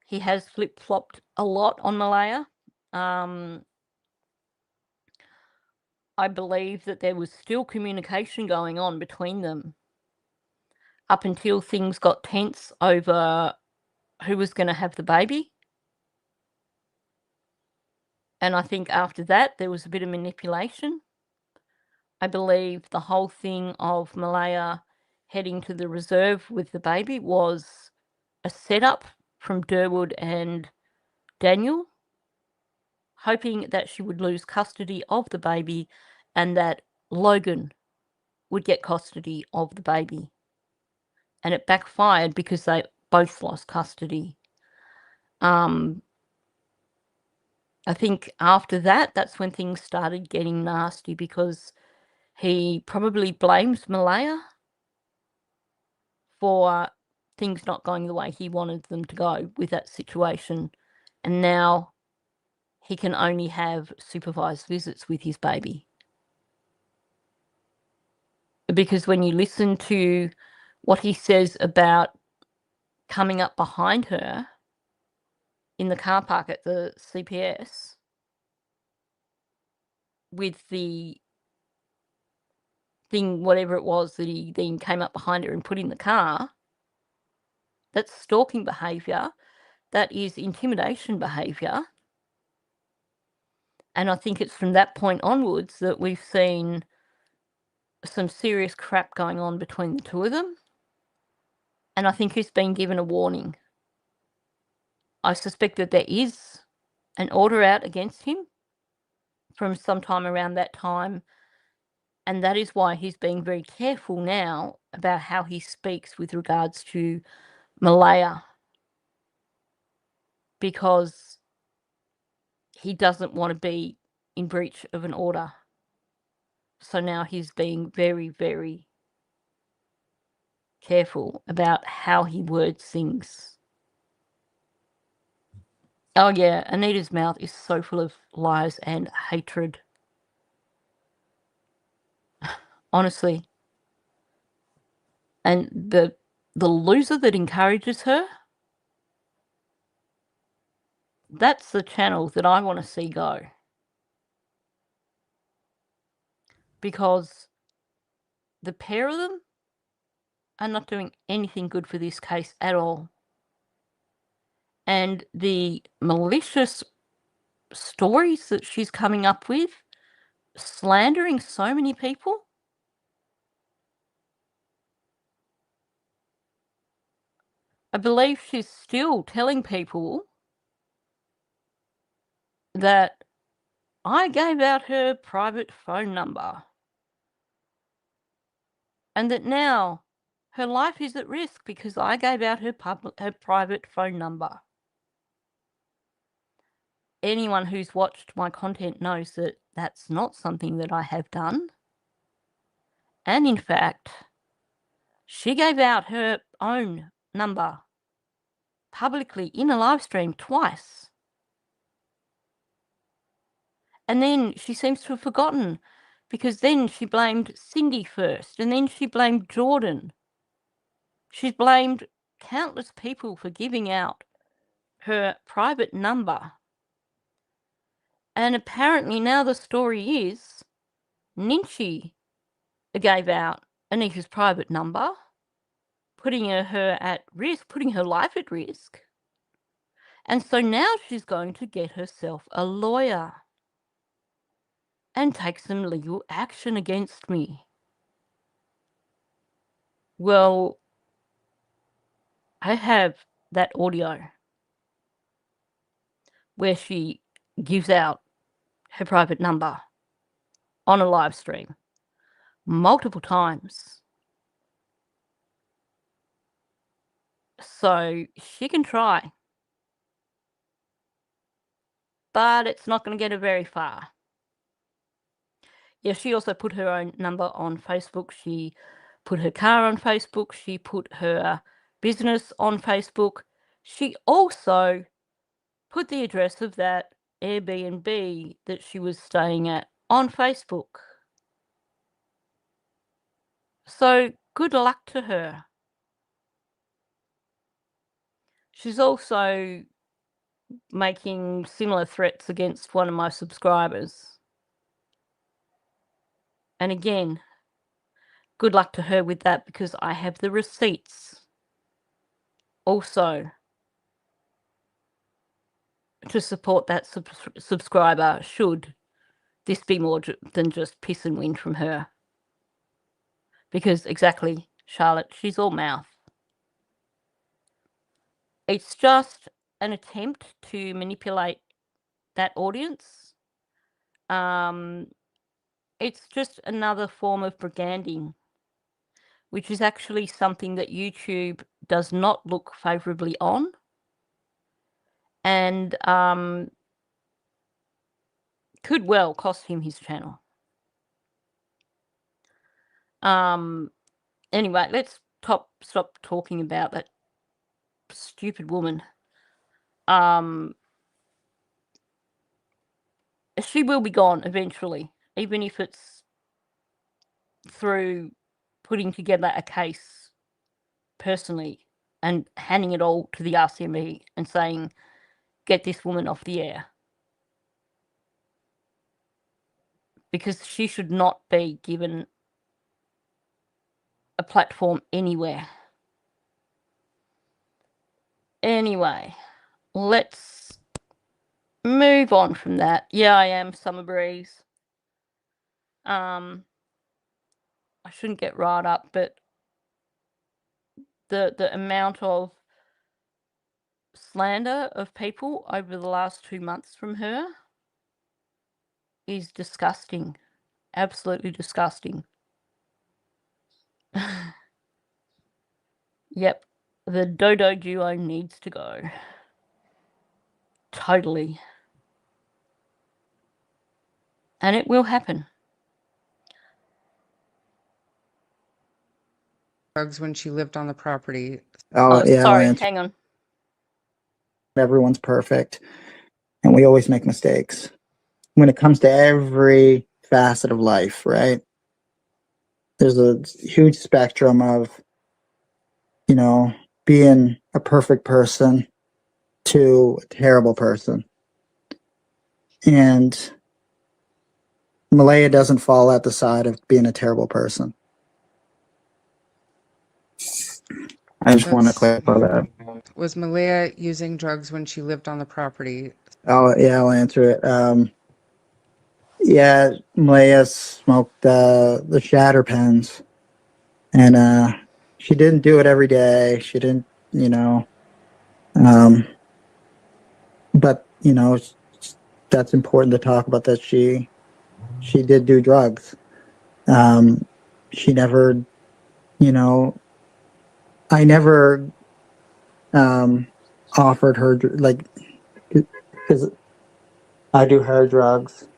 he has flip-flopped a lot on Malaya. I believe that there was still communication going on between them up until things got tense over who was going to have the baby. And I think after that, there was a bit of manipulation. I believe the whole thing of Malaya heading to the reserve with the baby was a setup from Durwood and Daniel, hoping that she would lose custody of the baby and that Logan would get custody of the baby. And it backfired because they both lost custody. I think after that, that's when things started getting nasty because he probably blames Malaya for things not going the way he wanted them to go with that situation. And now he can only have supervised visits with his baby. Because when you listen to what he says about coming up behind her in the car park at the CPS with the thing, whatever it was, that he then came up behind her and put in the car, that's stalking behaviour. That is intimidation behaviour. And I think it's from that point onwards that we've seen some serious crap going on between the two of them. And I think he's been given a warning. I suspect that there is an order out against him from sometime around that time. And that is why he's being very careful now about how he speaks with regards to Malaya, because he doesn't want to be in breach of an order. So now he's being very, very careful about how he words things. Oh yeah, Anita's mouth is so full of lies and hatred. Honestly. And the loser that encourages her, that's the channel that I want to see go. Because the pair of them are not doing anything good for this case at all. And the malicious stories that she's coming up with, slandering so many people, I believe she's still telling people that I gave out her private phone number and that now her life is at risk because I gave out her private phone number. Anyone who's watched my content knows that that's not something that I have done. And in fact, she gave out her own number publicly in a live stream twice. And then she seems to have forgotten, because then she blamed Cindy first, and then she blamed Jordan. She's blamed countless people for giving out her private number. And apparently now the story is Ninchi gave out Anita's private number, putting her at risk, putting her life at risk. And so now she's going to get herself a lawyer and take some legal action against me. Well, I have that audio where she gives out her private number on a live stream multiple times. So she can try, but it's not going to get her very far. Yeah, she also put her own number on Facebook. She put her car on Facebook. She put her business on Facebook. She also put the address of that Airbnb that she was staying at on Facebook. So good luck to her. She's also making similar threats against one of my subscribers. And again, good luck to her with that, because I have the receipts also to support that subscriber, should this be more than just piss and wind from her. Because exactly, Charlotte, she's all mouth. It's just an attempt to manipulate that audience. It's just another form of branding, which is actually something that YouTube does not look favourably on. And could well cost him his channel. Anyway, let's stop talking about that stupid woman. She will be gone eventually, even if it's through putting together a case personally and handing it all to the RCMP and saying, get this woman off the air. Because she should not be given a platform anywhere. Anyway, let's move on from that. Yeah, I am Summer Breeze. I shouldn't get riled up, but the amount of slander of people over the last 2 months from her is disgusting. Absolutely disgusting. Yep, the Dodo duo needs to go. Totally. And it will happen. Drugs when she lived on the property. Oh, yeah, I'll Sorry, answer. hang on. Everyone's perfect, and we always make mistakes when it comes to every facet of life, right? There's a huge spectrum of, you know, being a perfect person to a terrible person. And Malaya doesn't fall at the side of being a terrible person. I just want to clarify that. Was Malaya using drugs when she lived on the property? I'll answer it. Yeah, Malaya smoked the shatter pens, and she didn't do it every day. She didn't, you know, but you know, that's important to talk about. That she did do drugs. She never, you know, I never offered her like, because I do her drugs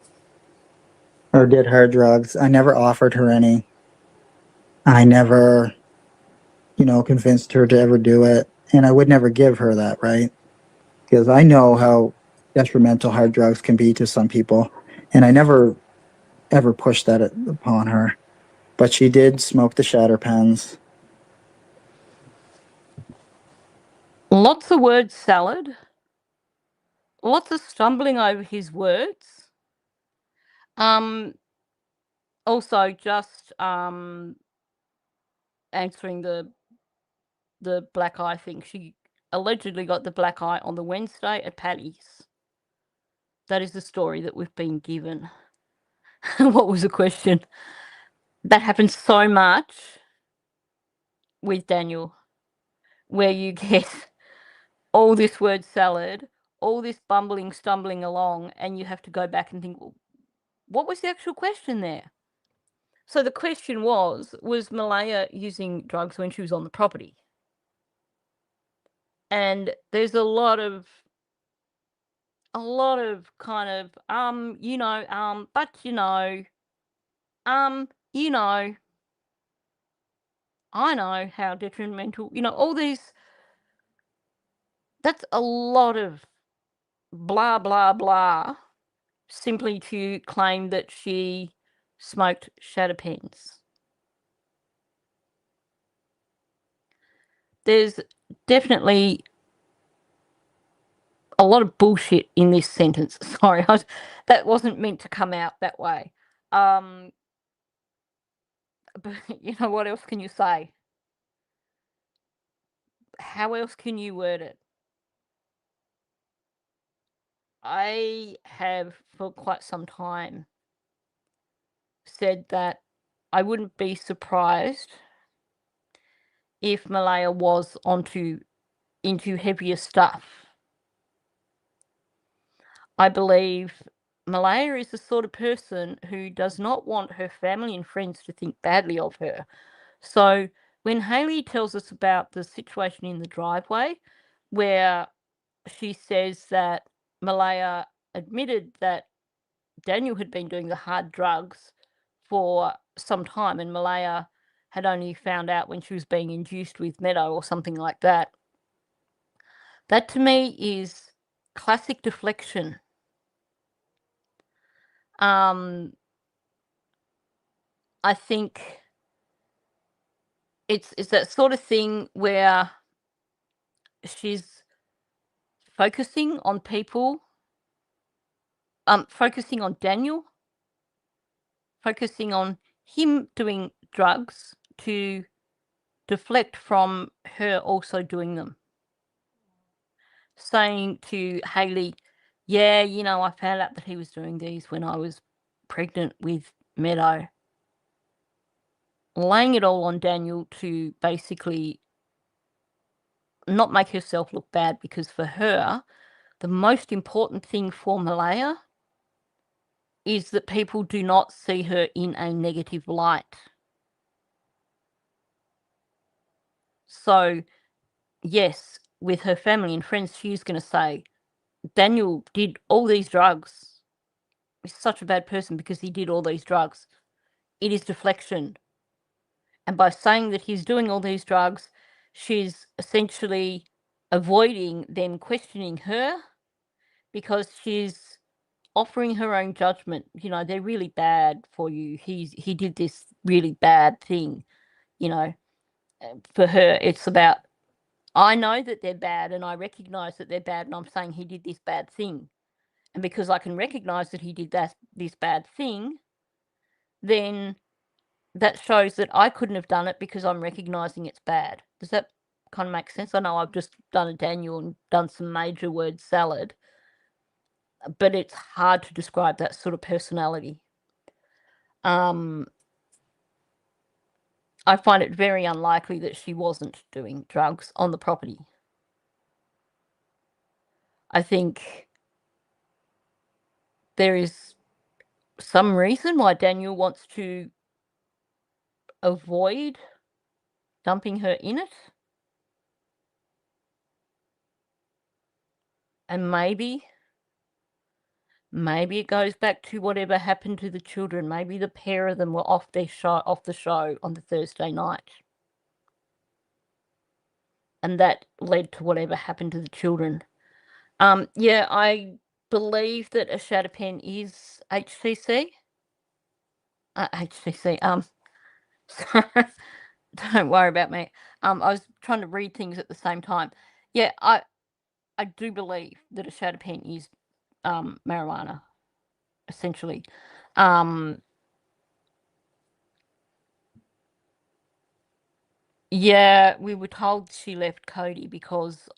or did her drugs. I never offered her any. I never, you know, convinced her to ever do it, and I would never give her that, right? Because I know how detrimental hard drugs can be to some people, and I never ever pushed that upon her. But she did smoke the shatter pens. Lots of word salad. Lots of stumbling over his words. Also just answering the black eye thing. She allegedly got the black eye on the Wednesday at Paddy's. That is the story that we've been given. What was the question? That happens so much with Daniel, where you get all this word salad, all this bumbling, stumbling along, and you have to go back and think, well, what was the actual question there? So the question was Malaya using drugs when she was on the property? And there's a lot of kind of, but I know how detrimental, all these, that's a lot of blah, blah, blah, simply to claim that she smoked shatter pens. There's definitely a lot of bullshit in this sentence. Sorry, that wasn't meant to come out that way. But what else can you say? How else can you word it? I have for quite some time said that I wouldn't be surprised if Malaya was into heavier stuff. I believe Malaya is the sort of person who does not want her family and friends to think badly of her. So when Hayley tells us about the situation in the driveway, where she says that Malaya admitted that Daniel had been doing the hard drugs for some time, and Malaya had only found out when she was being induced with Meadow or something like that. That to me is classic deflection. I think it's that sort of thing where she's focusing on people, focusing on Daniel, focusing on him doing drugs to deflect from her also doing them. Saying to Hayley, yeah, you know, I found out that he was doing these when I was pregnant with Meadow. Laying it all on Daniel to basically not make herself look bad, because for her, the most important thing for Malaya is that people do not see her in a negative light. So, yes, with her family and friends, she's going to say, Daniel did all these drugs. He's such a bad person because he did all these drugs. It is deflection. And by saying that he's doing all these drugs, she's essentially avoiding them questioning her, because she's offering her own judgment. You know, they're really bad for you. He did this really bad thing. You know, for her, it's about, I know that they're bad and I recognize that they're bad, and I'm saying he did this bad thing. And because I can recognize that he did this bad thing, then that shows that I couldn't have done it because I'm recognizing it's bad. Does that kind of make sense? I know I've just done a Daniel and done some major word salad, but it's hard to describe that sort of personality. I find it very unlikely that she wasn't doing drugs on the property. I think there is some reason why Daniel wants to avoid dumping her in it. And maybe it goes back to whatever happened to the children. Maybe the pair of them were off the show on the Thursday night. And that led to whatever happened to the children. Yeah, I believe that a shadow pen is HCC. HCC. Sorry, don't worry about me. I was trying to read things at the same time. Yeah, I do believe that a shadow pen is marijuana, essentially. Yeah, we were told she left Cody because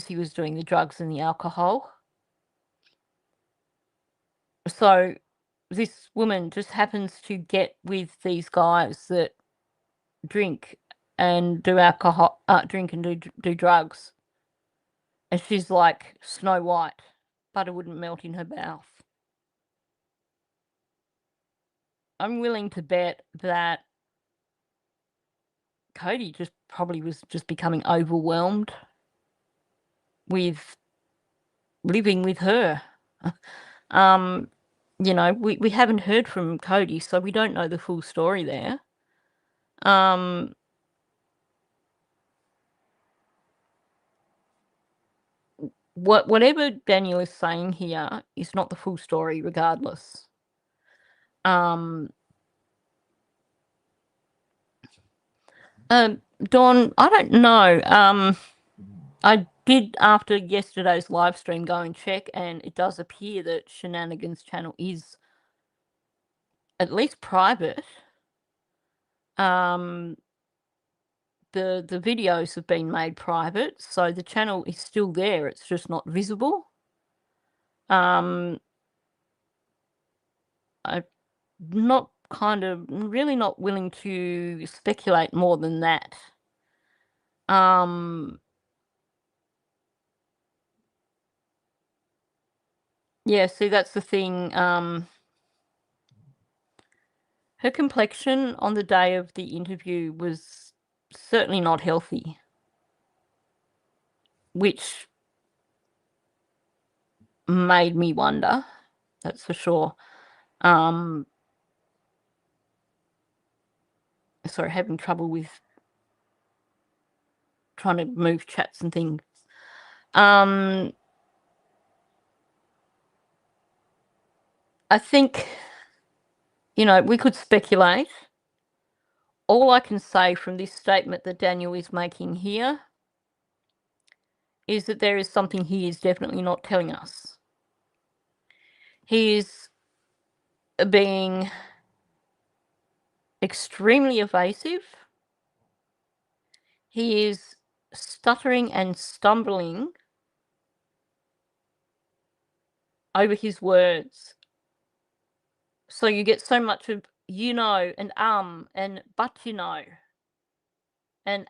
he was doing the drugs and the alcohol. So this woman just happens to get with these guys that drink and do alcohol, drink and do drugs. And she's like Snow White, butter wouldn't melt in her mouth. I'm willing to bet that Cody just probably was just becoming overwhelmed with living with her. You know, we haven't heard from Cody, so we don't know the full story there. Whatever Daniel is saying here is not the full story, regardless. Dawn, I don't know. I did, after yesterday's live stream, go and check, and it does appear that Shenanigans channel is at least private. The videos have been made private, so the channel is still there. It's just not visible. I'm really not willing to speculate more than that. Yeah, see, that's the thing. Her complexion on the day of the interview was certainly not healthy, which made me wonder, that's for sure. Sorry, having trouble with trying to move chats and things. I think, you know, we could speculate all I can say from this statement that Daniel is making here is that there is something he is definitely not telling us. He is being extremely evasive. He is stuttering and stumbling over his words. So you get so much of and but and and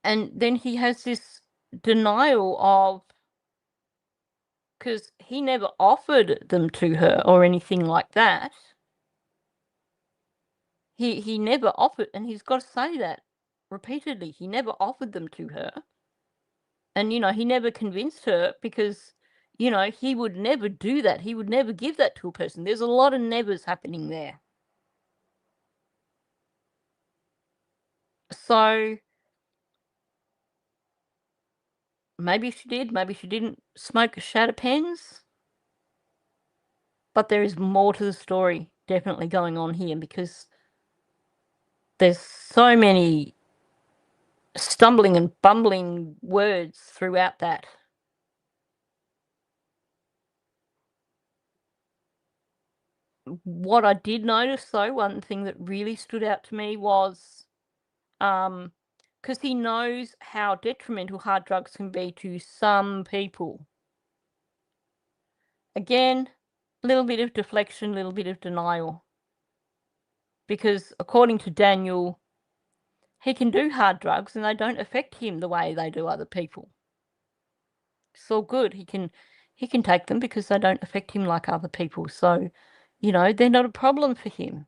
and then he has this denial of, because he never offered them to her or anything like that. He never offered, and he's got to say that repeatedly. He never offered them to her. And, he never convinced her because, he would never do that. He would never give that to a person. There's a lot of nevers happening there. So maybe she did, maybe she didn't smoke shatter pens. But there is more to the story definitely going on here, because there's so many stumbling and bumbling words throughout that. What I did notice, though, one thing that really stood out to me was, because he knows how detrimental hard drugs can be to some people. Again, a little bit of deflection, a little bit of denial. Because according to Daniel, he can do hard drugs and they don't affect him the way they do other people. It's all good. He can take them because they don't affect him like other people. So, they're not a problem for him.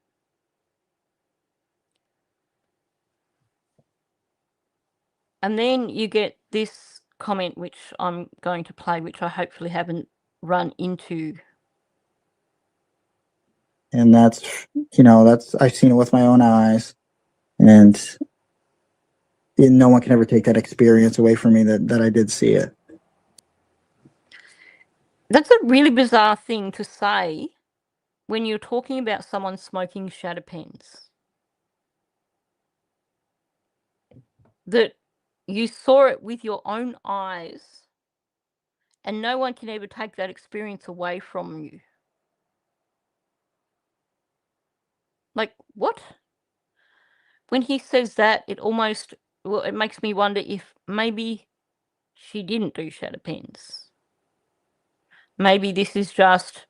And then you get this comment, which I'm going to play, which I hopefully haven't run into. And that's I've seen it with my own eyes, and no one can ever take that experience away from me that I did see it. That's a really bizarre thing to say when you're talking about someone smoking shatter pens. That you saw it with your own eyes, and no one can ever take that experience away from you. Like, what? When he says that, it makes me wonder if maybe she didn't do shatter pens. Maybe this is just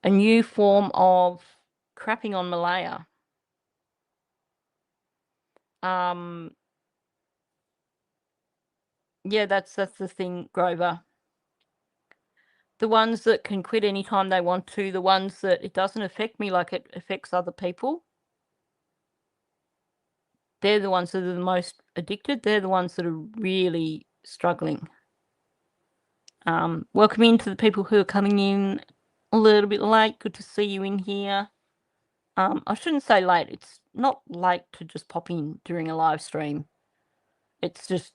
a new form of crapping on Malaya. Yeah, that's the thing, Grover. The ones that can quit anytime they want to, the ones that it doesn't affect me like it affects other people, they're the ones that are the most addicted. They're the ones that are really struggling. Welcome in to the people who are coming in a little bit late. Good to see you in here. I shouldn't say late. It's not late to just pop in during a live stream. It's just,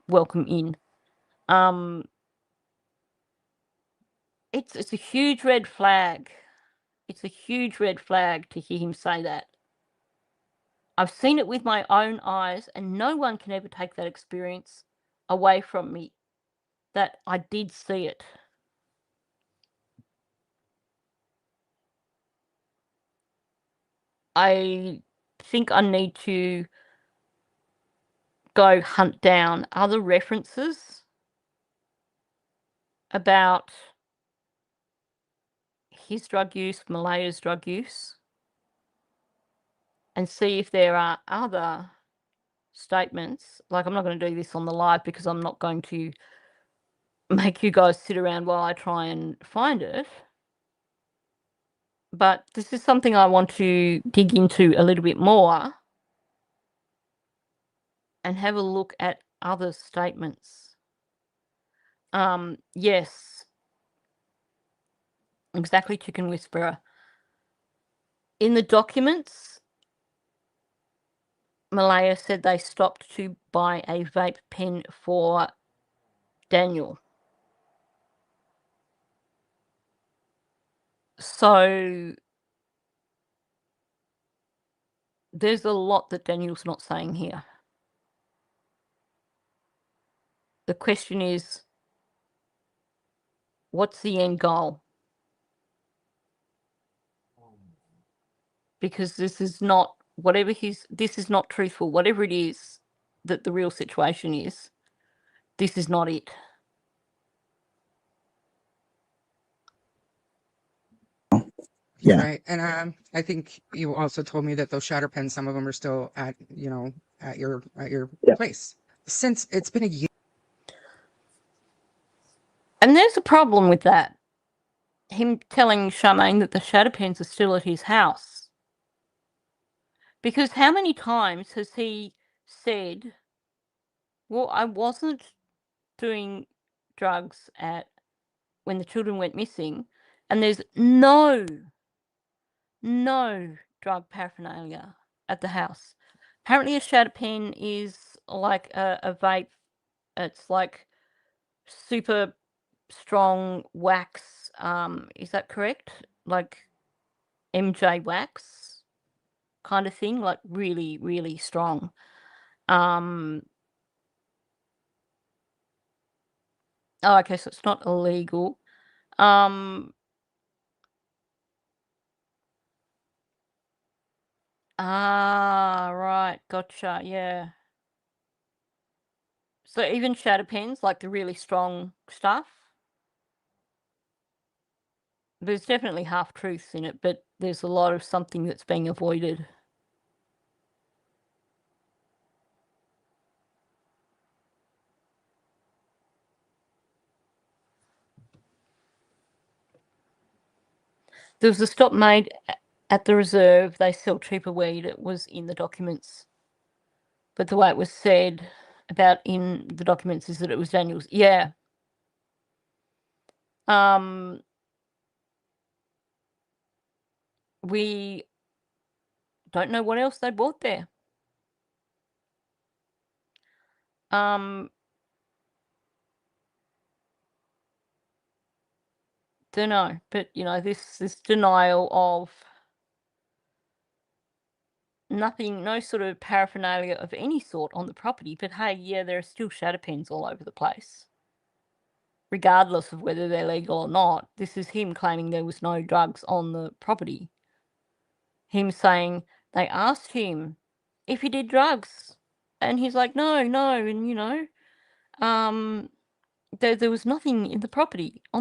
welcome in. It's a huge red flag. It's a huge red flag to hear him say that. I've seen it with my own eyes, and no one can ever take that experience away from me, that I did see it. I think I need to go hunt down other references about his drug use, Malaya's drug use, and see if there are other statements. Like, I'm not going to do this on the live because I'm not going to make you guys sit around while I try and find it. But this is something I want to dig into a little bit more and have a look at other statements. Yes, exactly, Chicken Whisperer. In the documents, Malaya said they stopped to buy a vape pen for Daniel. So there's a lot that Daniel's not saying here. The question is, what's the end goal? Because this is not this is not truthful. Whatever it is that the real situation is, this is not it. Yeah. Right. And I think you also told me that those shatter pens, some of them are still at your Yeah. place. Since it's been a year. And there's a problem with that. Him telling Charmaine that the shatter pens are still at his house. Because how many times has he said, well, I wasn't doing drugs when the children went missing, and there's no drug paraphernalia at the house. Apparently a shatter pen is like a vape. It's like super strong wax. Is that correct? Like MJ wax kind of thing, like really, really strong. Oh, okay, so it's not illegal. Right, gotcha, yeah. So even shatter pens, like the really strong stuff, there's definitely half truths in it, but there's a lot of something that's being avoided. There was a stop made at the reserve. They sell cheaper weed. It was in the documents. But the way it was said about in the documents is that it was Daniel's. Yeah. We don't know what else they bought there. Don't know, but this denial of nothing, no sort of paraphernalia of any sort on the property. But hey, yeah, there are still shatter pens all over the place, regardless of whether they're legal or not. This is him claiming there was no drugs on the property. Him saying they asked him if he did drugs, and he's like, no, and there was nothing on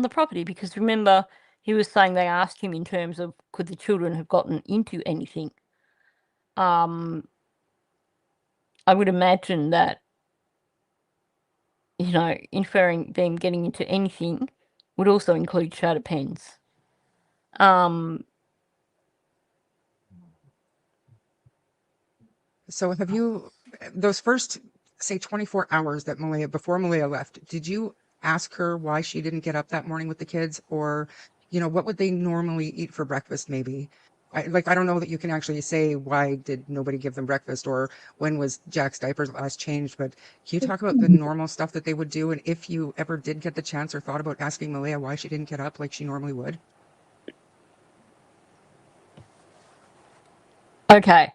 the property, because remember, he was saying they asked him in terms of could the children have gotten into anything. I would imagine that, inferring them getting into anything would also include shatter pens. So have you, those first, say, 24 hours that before Malia left, did you ask her why she didn't get up that morning with the kids? Or, what would they normally eat for breakfast maybe? I don't know that you can actually say why did nobody give them breakfast or when was Jack's diapers last changed, but can you talk about the normal stuff that they would do? And if you ever did get the chance or thought about asking Malia why she didn't get up like she normally would? Okay.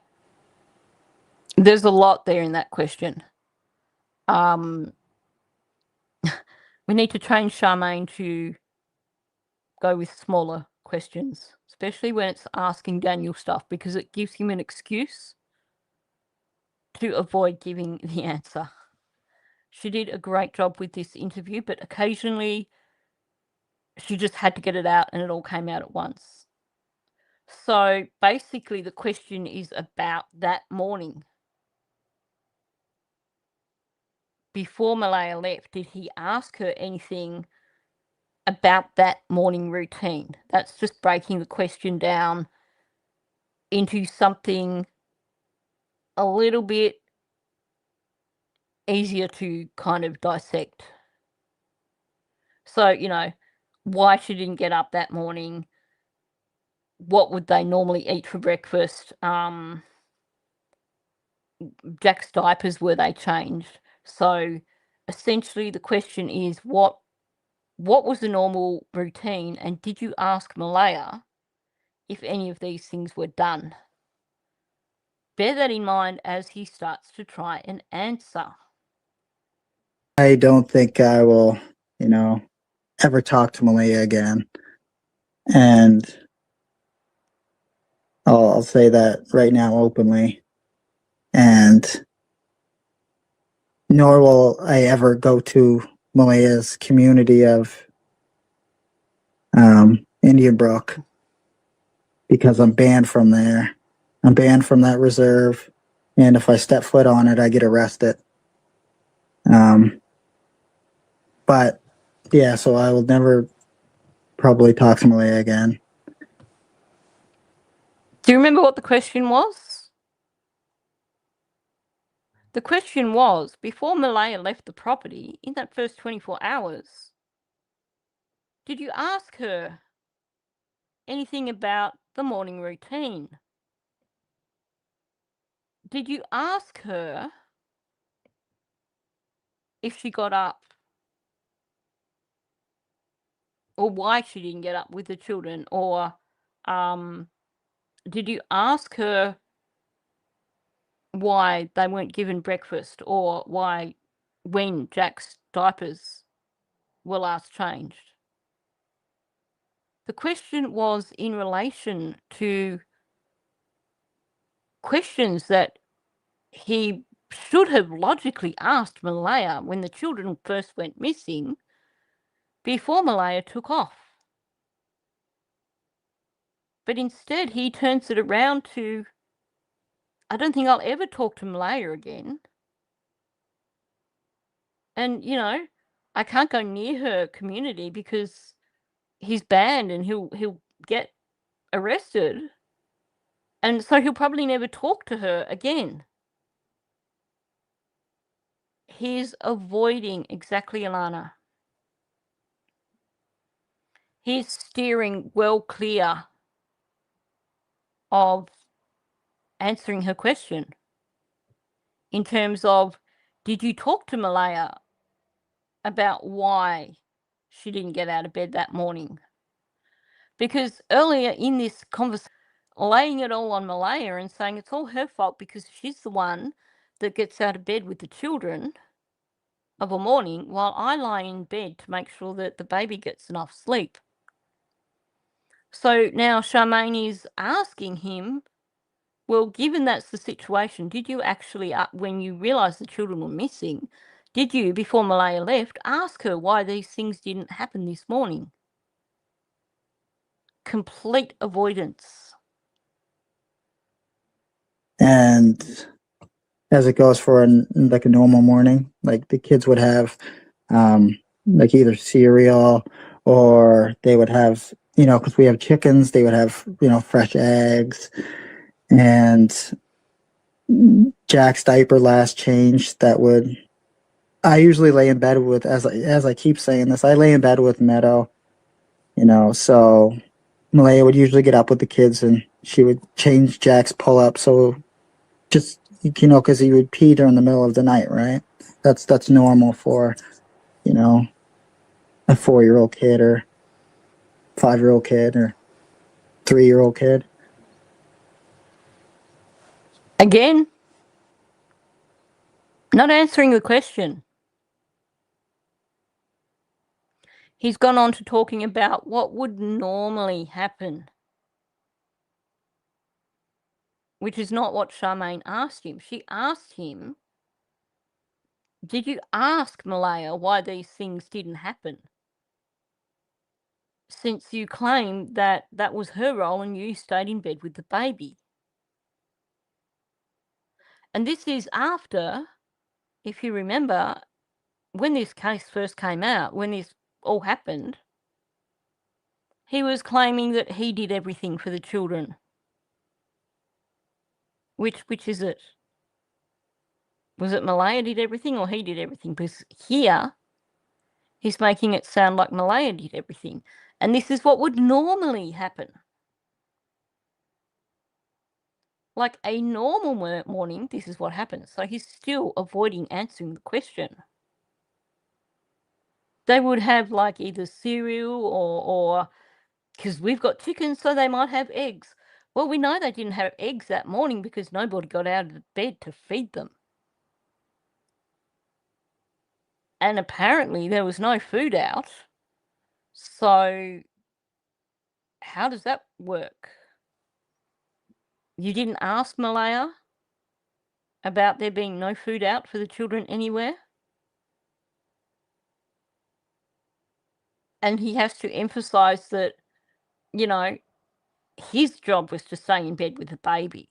There's a lot there in that question. We need to train Charmaine to go with smaller questions, especially when it's asking Daniel stuff, because it gives him an excuse to avoid giving the answer. She did a great job with this interview, but occasionally she just had to get it out and it all came out at once. So basically the question is about that morning. Before Malaya left, did he ask her anything about that morning routine? That's just breaking the question down into something a little bit easier to kind of dissect. So, why she didn't get up that morning, what would they normally eat for breakfast, Jack's diapers, were they changed? So essentially the question is what was the normal routine, and did you ask Malaya if any of these things were done. Bear that in mind as he starts to try and answer. I don't think I will, ever talk to Malia again. And I'll say that right now openly. And nor will I ever go to Malia's community of Indian Brook, because I'm banned from there. I'm banned from that reserve. And if I step foot on it, I get arrested. But yeah, so I will never probably talk to Malia again. Do you remember what the question was? The question was, before Malaya left the property, in that first 24 hours, did you ask her anything about the morning routine? Did you ask her if she got up? Or why she didn't get up with the children? Or did you ask her why they weren't given breakfast? Or why, when Jack's diapers were last changed? The question was in relation to questions that he should have logically asked Malaya when the children first went missing, before Malaya took off. But instead, he turns it around to, I don't think I'll ever talk to Malaya again. And, I can't go near her community because he's banned and he'll get arrested. And so he'll probably never talk to her again. He's avoiding, exactly, Alana. He's steering well clear of answering her question in terms of, did you talk to Malaya about why she didn't get out of bed that morning? Because earlier in this conversation, laying it all on Malaya and saying it's all her fault because she's the one that gets out of bed with the children of a morning while I lie in bed to make sure that the baby gets enough sleep. So now Charmaine is asking him, well, given that's the situation, did you actually, when you realised the children were missing, did you, before Malaya left, ask her why these things didn't happen this morning? Complete avoidance. And as it goes for like a normal morning, like the kids would have like either cereal, or they would have, because we have chickens, they would have, fresh eggs. And Jack's diaper last changed, I usually lay in bed with, as I keep saying this, I lay in bed with Meadow, so Malaya would usually get up with the kids and she would change Jack's pull-up. So just, because he would pee during the middle of the night, right? That's normal for, a 4-year-old kid or 5-year-old kid or 3-year-old kid. Again, not answering the question. He's gone on to talking about what would normally happen, which is not what Charmaine asked him. She asked him, did you ask Malaya why these things didn't happen? Since you claim that that was her role and you stayed in bed with the baby. And this is after, if you remember, when this case first came out, when this all happened, he was claiming that he did everything for the children. Which is it? Was it Malaya did everything or he did everything? Because here, he's making it sound like Malaya did everything. And this is what would normally happen. Like a normal morning, this is what happens. So he's still avoiding answering the question. They would have like either cereal or because we've got chickens, so they might have eggs. Well, we know they didn't have eggs that morning because nobody got out of bed to feed them. And apparently there was no food out. So how does that work? You didn't ask Malaya about there being no food out for the children anywhere? And he has to emphasize that, you know, his job was to stay in bed with the baby,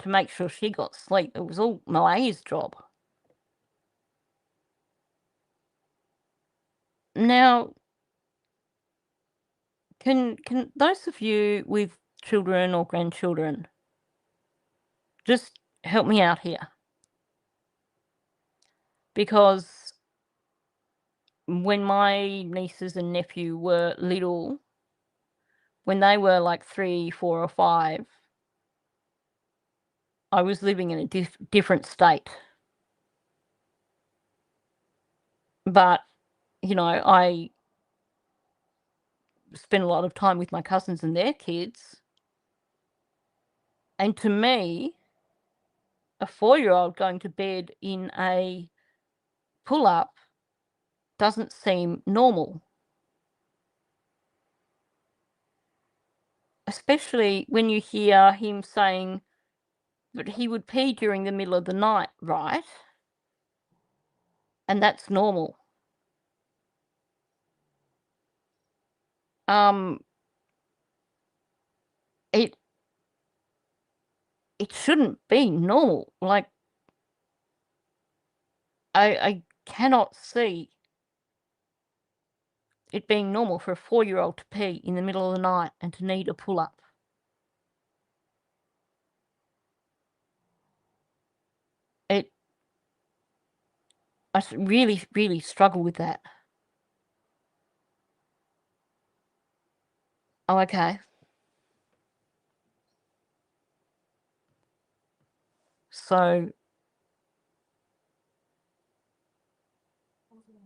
to make sure she got sleep. It was all Malaya's job. Now, can those of you with children or grandchildren just help me out here? Because when my nieces and nephew were little, when they were like 3, 4 or 5, I was living in a different state. But, you know, I spent a lot of time with my cousins and their kids. And to me, a 4-year-old going to bed in a pull-up doesn't seem normal. Especially when you hear him saying that he would pee during the middle of the night, right? And that's normal. It shouldn't be normal. Like, I cannot see it being normal for a 4-year-old to pee in the middle of the night and to need a pull-up. I really, really struggle with that. Oh, okay. So,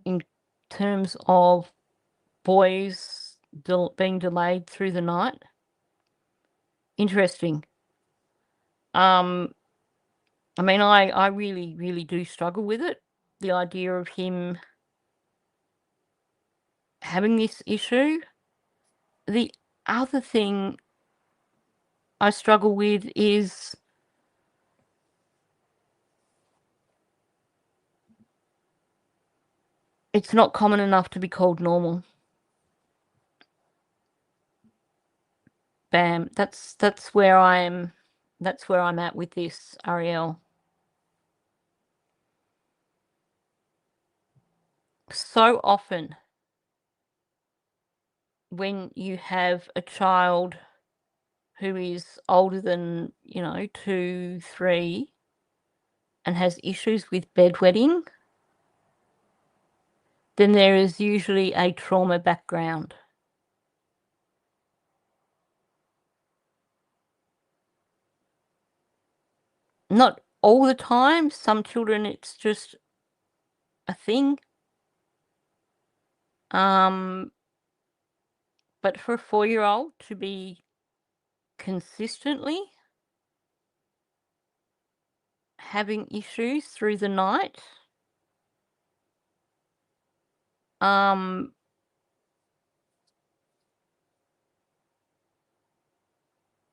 in terms of boys being delayed through the night, interesting. I mean, I really, really do struggle with it. The idea of him having this issue. The other thing I struggle with is it's not common enough to be called normal. Bam. That's where I'm at with this, Ariel. So often when you have a child who is older than, 2, 3 and has issues with bedwetting, then there is usually a trauma background. Not all the time. Some children, it's just a thing. But for a 4-year-old to be consistently having issues through the night,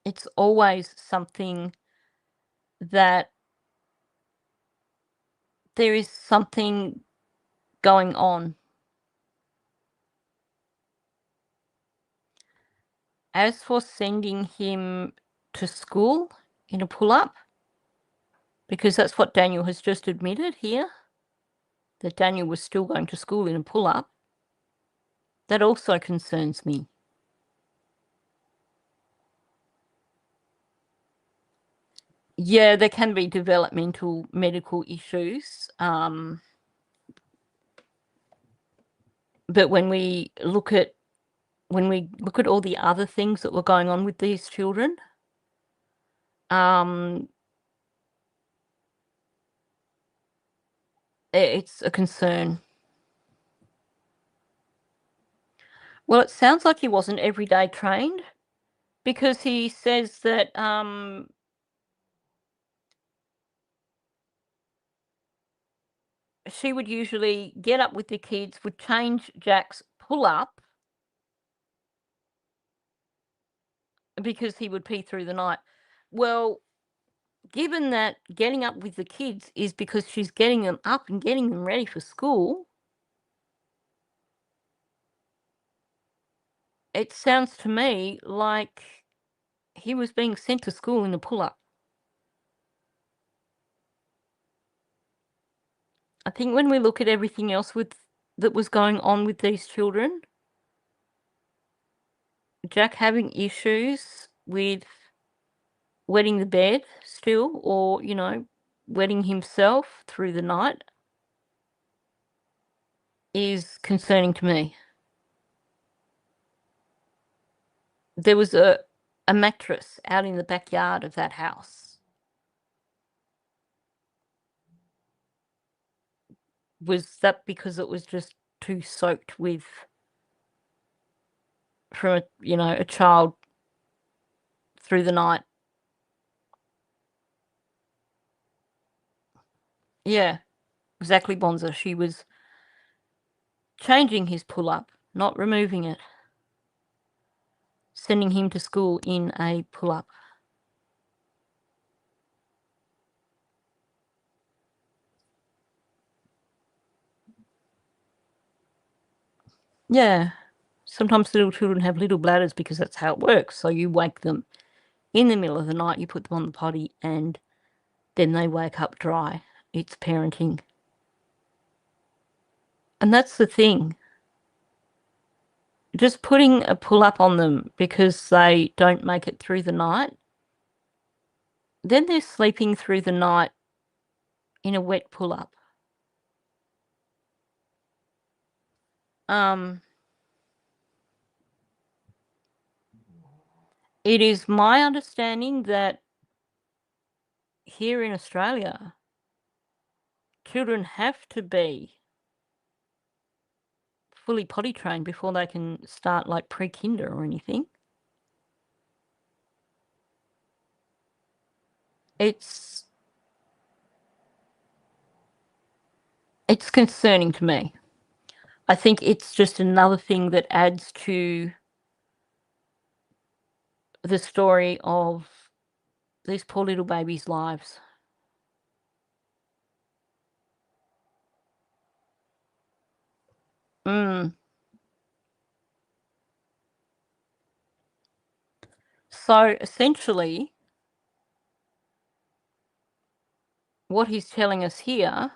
it's always something that there is something going on. As for sending him to school in a pull-up, because that's what Daniel has just admitted here, that Daniel was still going to school in a pull-up, that also concerns me. Yeah, there can be developmental medical issues, but when we look at all the other things that were going on with these children, it's a concern. Well, it sounds like he wasn't everyday trained, because he says that she would usually get up with the kids, would change Jack's pull-up because he would pee through the night. Well, given that getting up with the kids is because she's getting them up and getting them ready for school, it sounds to me like he was being sent to school in a pull-up. I think when we look at everything else that was going on with these children, Jack having issues with wetting the bed still, or, wetting himself through the night, is concerning to me. There was a mattress out in the backyard of that house. Was that because it was just too soaked with, from a child through the night? Yeah, exactly, Bonza. She was changing his pull-up, not removing it. Sending him to school in a pull-up. Yeah. Sometimes little children have little bladders because that's how it works. So you wake them in the middle of the night, you put them on the potty, and then they wake up dry. It's parenting. And that's the thing. Just putting a pull-up on them because they don't make it through the night, then they're sleeping through the night in a wet pull-up. It is my understanding that here in Australia, children have to be fully potty trained before they can start like pre-kinder or anything. It's concerning to me. I think it's just another thing that adds to the story of these poor little babies' lives. So essentially, what he's telling us here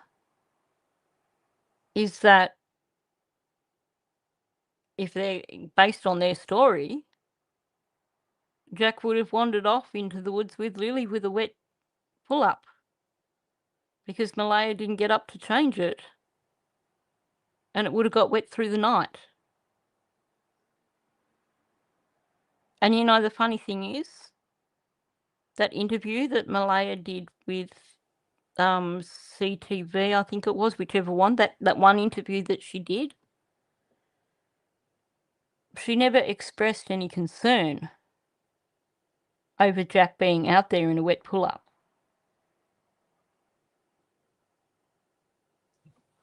is that if they're based on their story, Jack would have wandered off into the woods with Lily with a wet pull-up because Malaya didn't get up to change it, and it would have got wet through the night. And the funny thing is, that interview that Malaya did with CTV, I think it was, whichever one, that one interview that she did, she never expressed any concern over Jack being out there in a wet pull-up.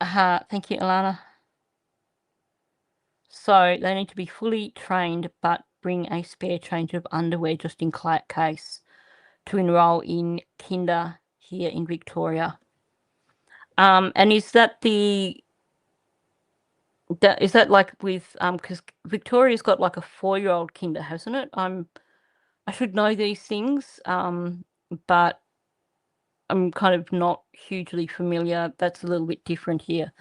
Thank you, Alana. So they need to be fully trained, but bring a spare change of underwear just in case to enrol in kinder here in Victoria. And is that like with because Victoria's got like a 4-year-old kinder, hasn't it? I should know these things, but I'm kind of not hugely familiar. That's a little bit different here.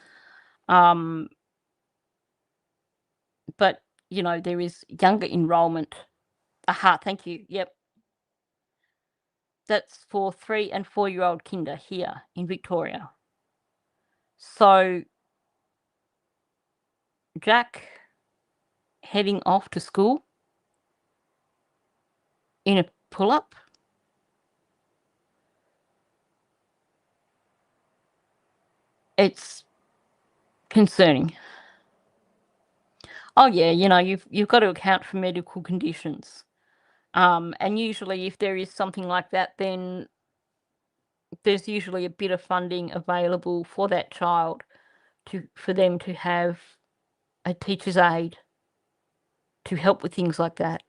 But there is younger enrolment. Thank you. Yep. That's for 3 and 4-year-old kinder here in Victoria. So Jack heading off to school in a pull-up. It's concerning. Oh yeah, you've got to account for medical conditions. And usually if there is something like that, then there's usually a bit of funding available for that child for them to have a teacher's aide to help with things like that.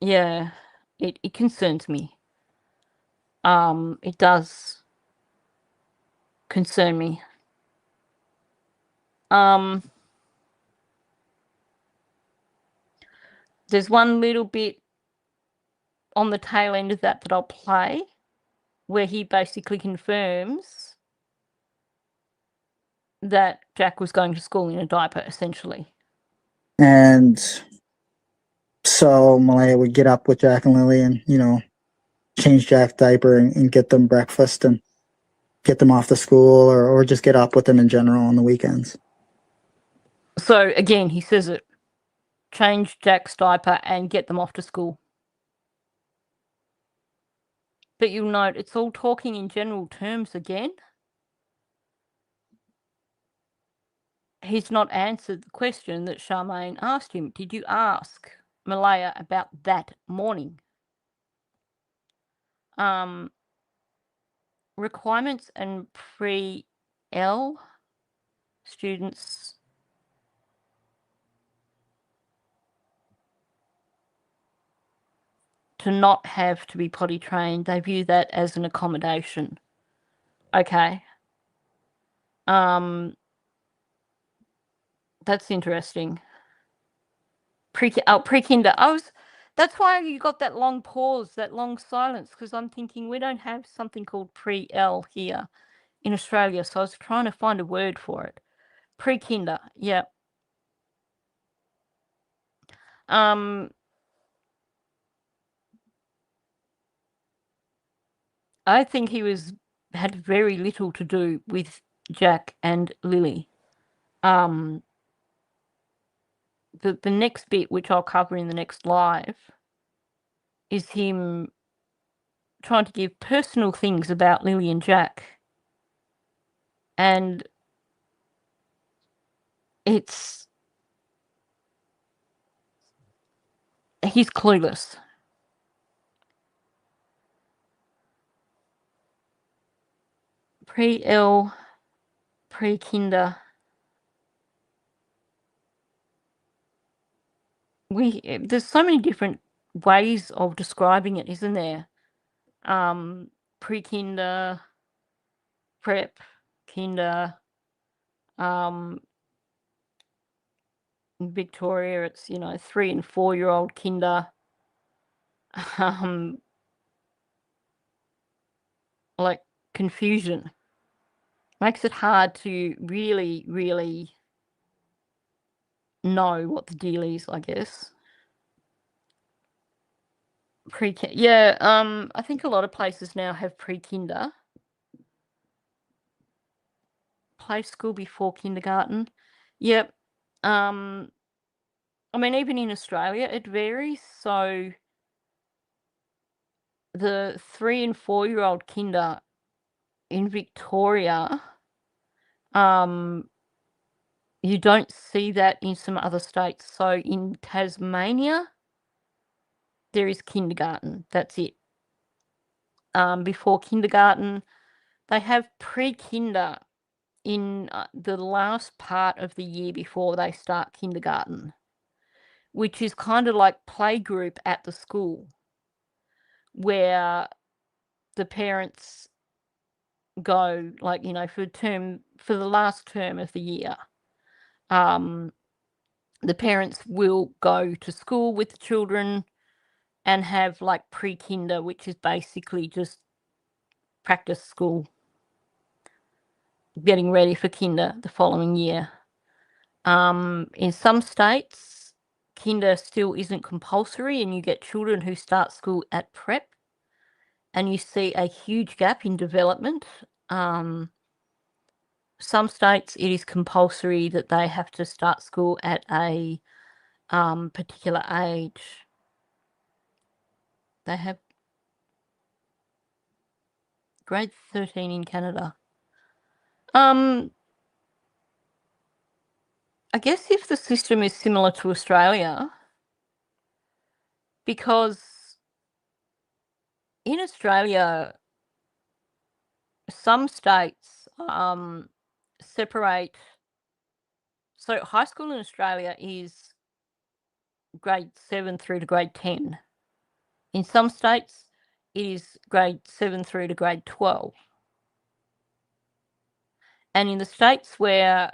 Yeah, it concerns me. It does concern me. There's one little bit on the tail end of that I'll play, where he basically confirms that Jack was going to school in a diaper, essentially. And so Malaya would get up with Jack and Lily and, change Jack's diaper and get them breakfast and get them off to school or just get up with them in general on the weekends. So again, he says it. Change Jack's diaper and get them off to school. But you'll note it's all talking in general terms again. He's not answered the question that Charmaine asked him. Did you ask Malaya about that morning? Requirements and pre-L students to not have to be potty trained. They view that as an accommodation. Okay. That's interesting. Pre-kinder. That's why you got that long pause, that long silence, because I'm thinking we don't have something called pre-L here in Australia, so I was trying to find a word for it. Pre-kinder, yeah. I think he had very little to do with Jack and Lily. The next bit, which I'll cover in the next live, is him trying to give personal things about Lily and Jack. And he's clueless. Pre-L, pre-kinder. There's so many different ways of describing it, isn't there? Pre-kinder, prep, kinder. In Victoria, it's 3 and 4-year-old kinder. Like confusion makes it hard to really, really know what the deal is, I guess. Yeah, I think a lot of places now have pre-kinder. Play school before kindergarten. Yep. I mean, even in Australia, it varies. So the 3 and 4-year-old kinder in Victoria, you don't see that in some other states. So in Tasmania, there is kindergarten. That's it. Before kindergarten, they have pre-kinder in the last part of the year before they start kindergarten, which is kind of like playgroup at the school, where the parents go, like, for the last term of the year. The parents will go to school with the children and have like pre-kinder, which is basically just practice school, getting ready for kinder the following year. In some states, kinder still isn't compulsory, and you get children who start school at prep, and you see a huge gap in development. Some states, it is compulsory that they have to start school at a particular age. They have grade 13 in Canada. I guess if the system is similar to Australia, because in Australia, some states separate. So high school in Australia is grade 7 through to grade 10. In some states, it is grade 7 through to grade 12. And in the states where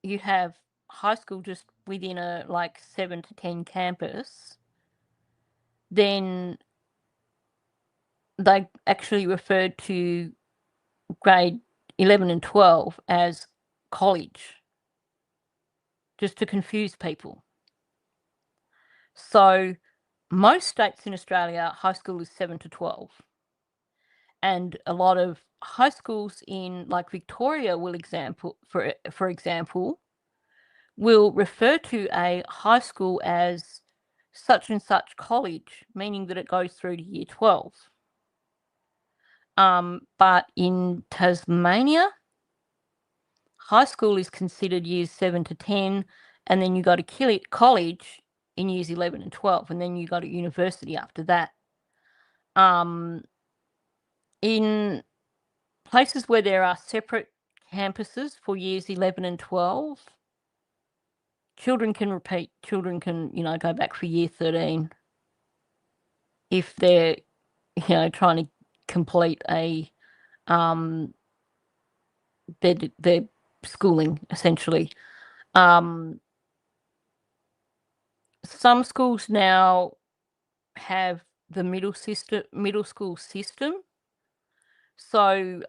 you have high school just within a 7 to 10 campus, then they actually referred to grade 11 and 12 as college, just to confuse people. So most states in Australia, high school is 7 to 12. And a lot of high schools in Victoria will for example, will refer to a high school as such and such college, meaning that it goes through to year 12. But in Tasmania, high school is considered years 7 to 10, and then you go to college in years 11 and 12, and then you go to university after that. In places where there are separate campuses for years 11 and 12, children can go back for year 13 if they're, trying to complete their schooling, essentially. Some schools now have the middle school system. So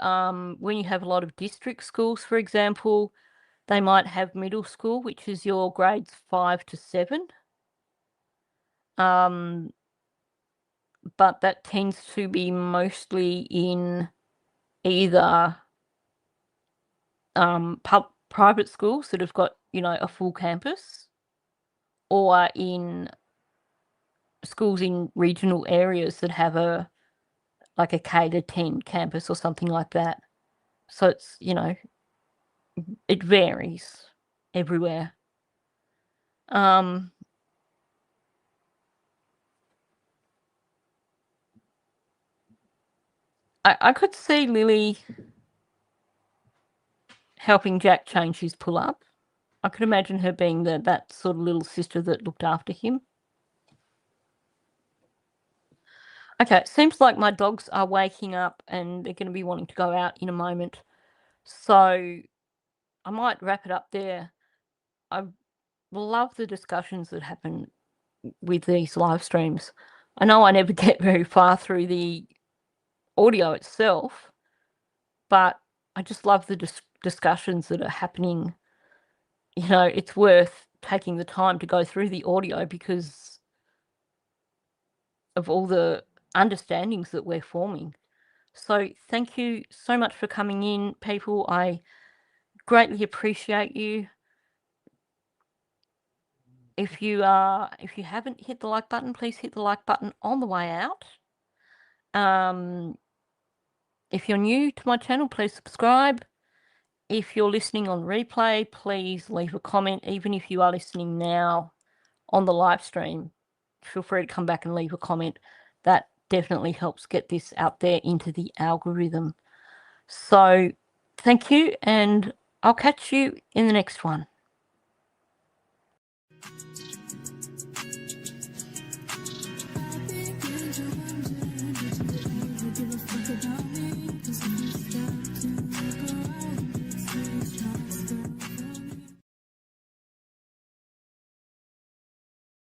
when you have a lot of district schools, for example, they might have middle school, which is your grades 5 to 7. But that tends to be mostly in either private schools that have got, a full campus, or in schools in regional areas that have a K to 10 campus or something like that. So it's, it varies everywhere. I could see Lily helping Jack change his pull-up. I could imagine her being that sort of little sister that looked after him. Okay, it seems like my dogs are waking up and they're going to be wanting to go out in a moment. So I might wrap it up there. I love the discussions that happen with these live streams. I know I never get very far through the audio itself, but I just love the discussions that are happening. It's worth taking the time to go through the audio because of all the understandings that we're forming. So thank you so much for coming in, people. I greatly appreciate you. If you haven't hit the like button, please hit the like button on the way out. If you're new to my channel, please subscribe. If you're listening on replay, please leave a comment. Even if you are listening now on the live stream, feel free to come back and leave a comment. That definitely helps get this out there into the algorithm. So thank you, and I'll catch you in the next one.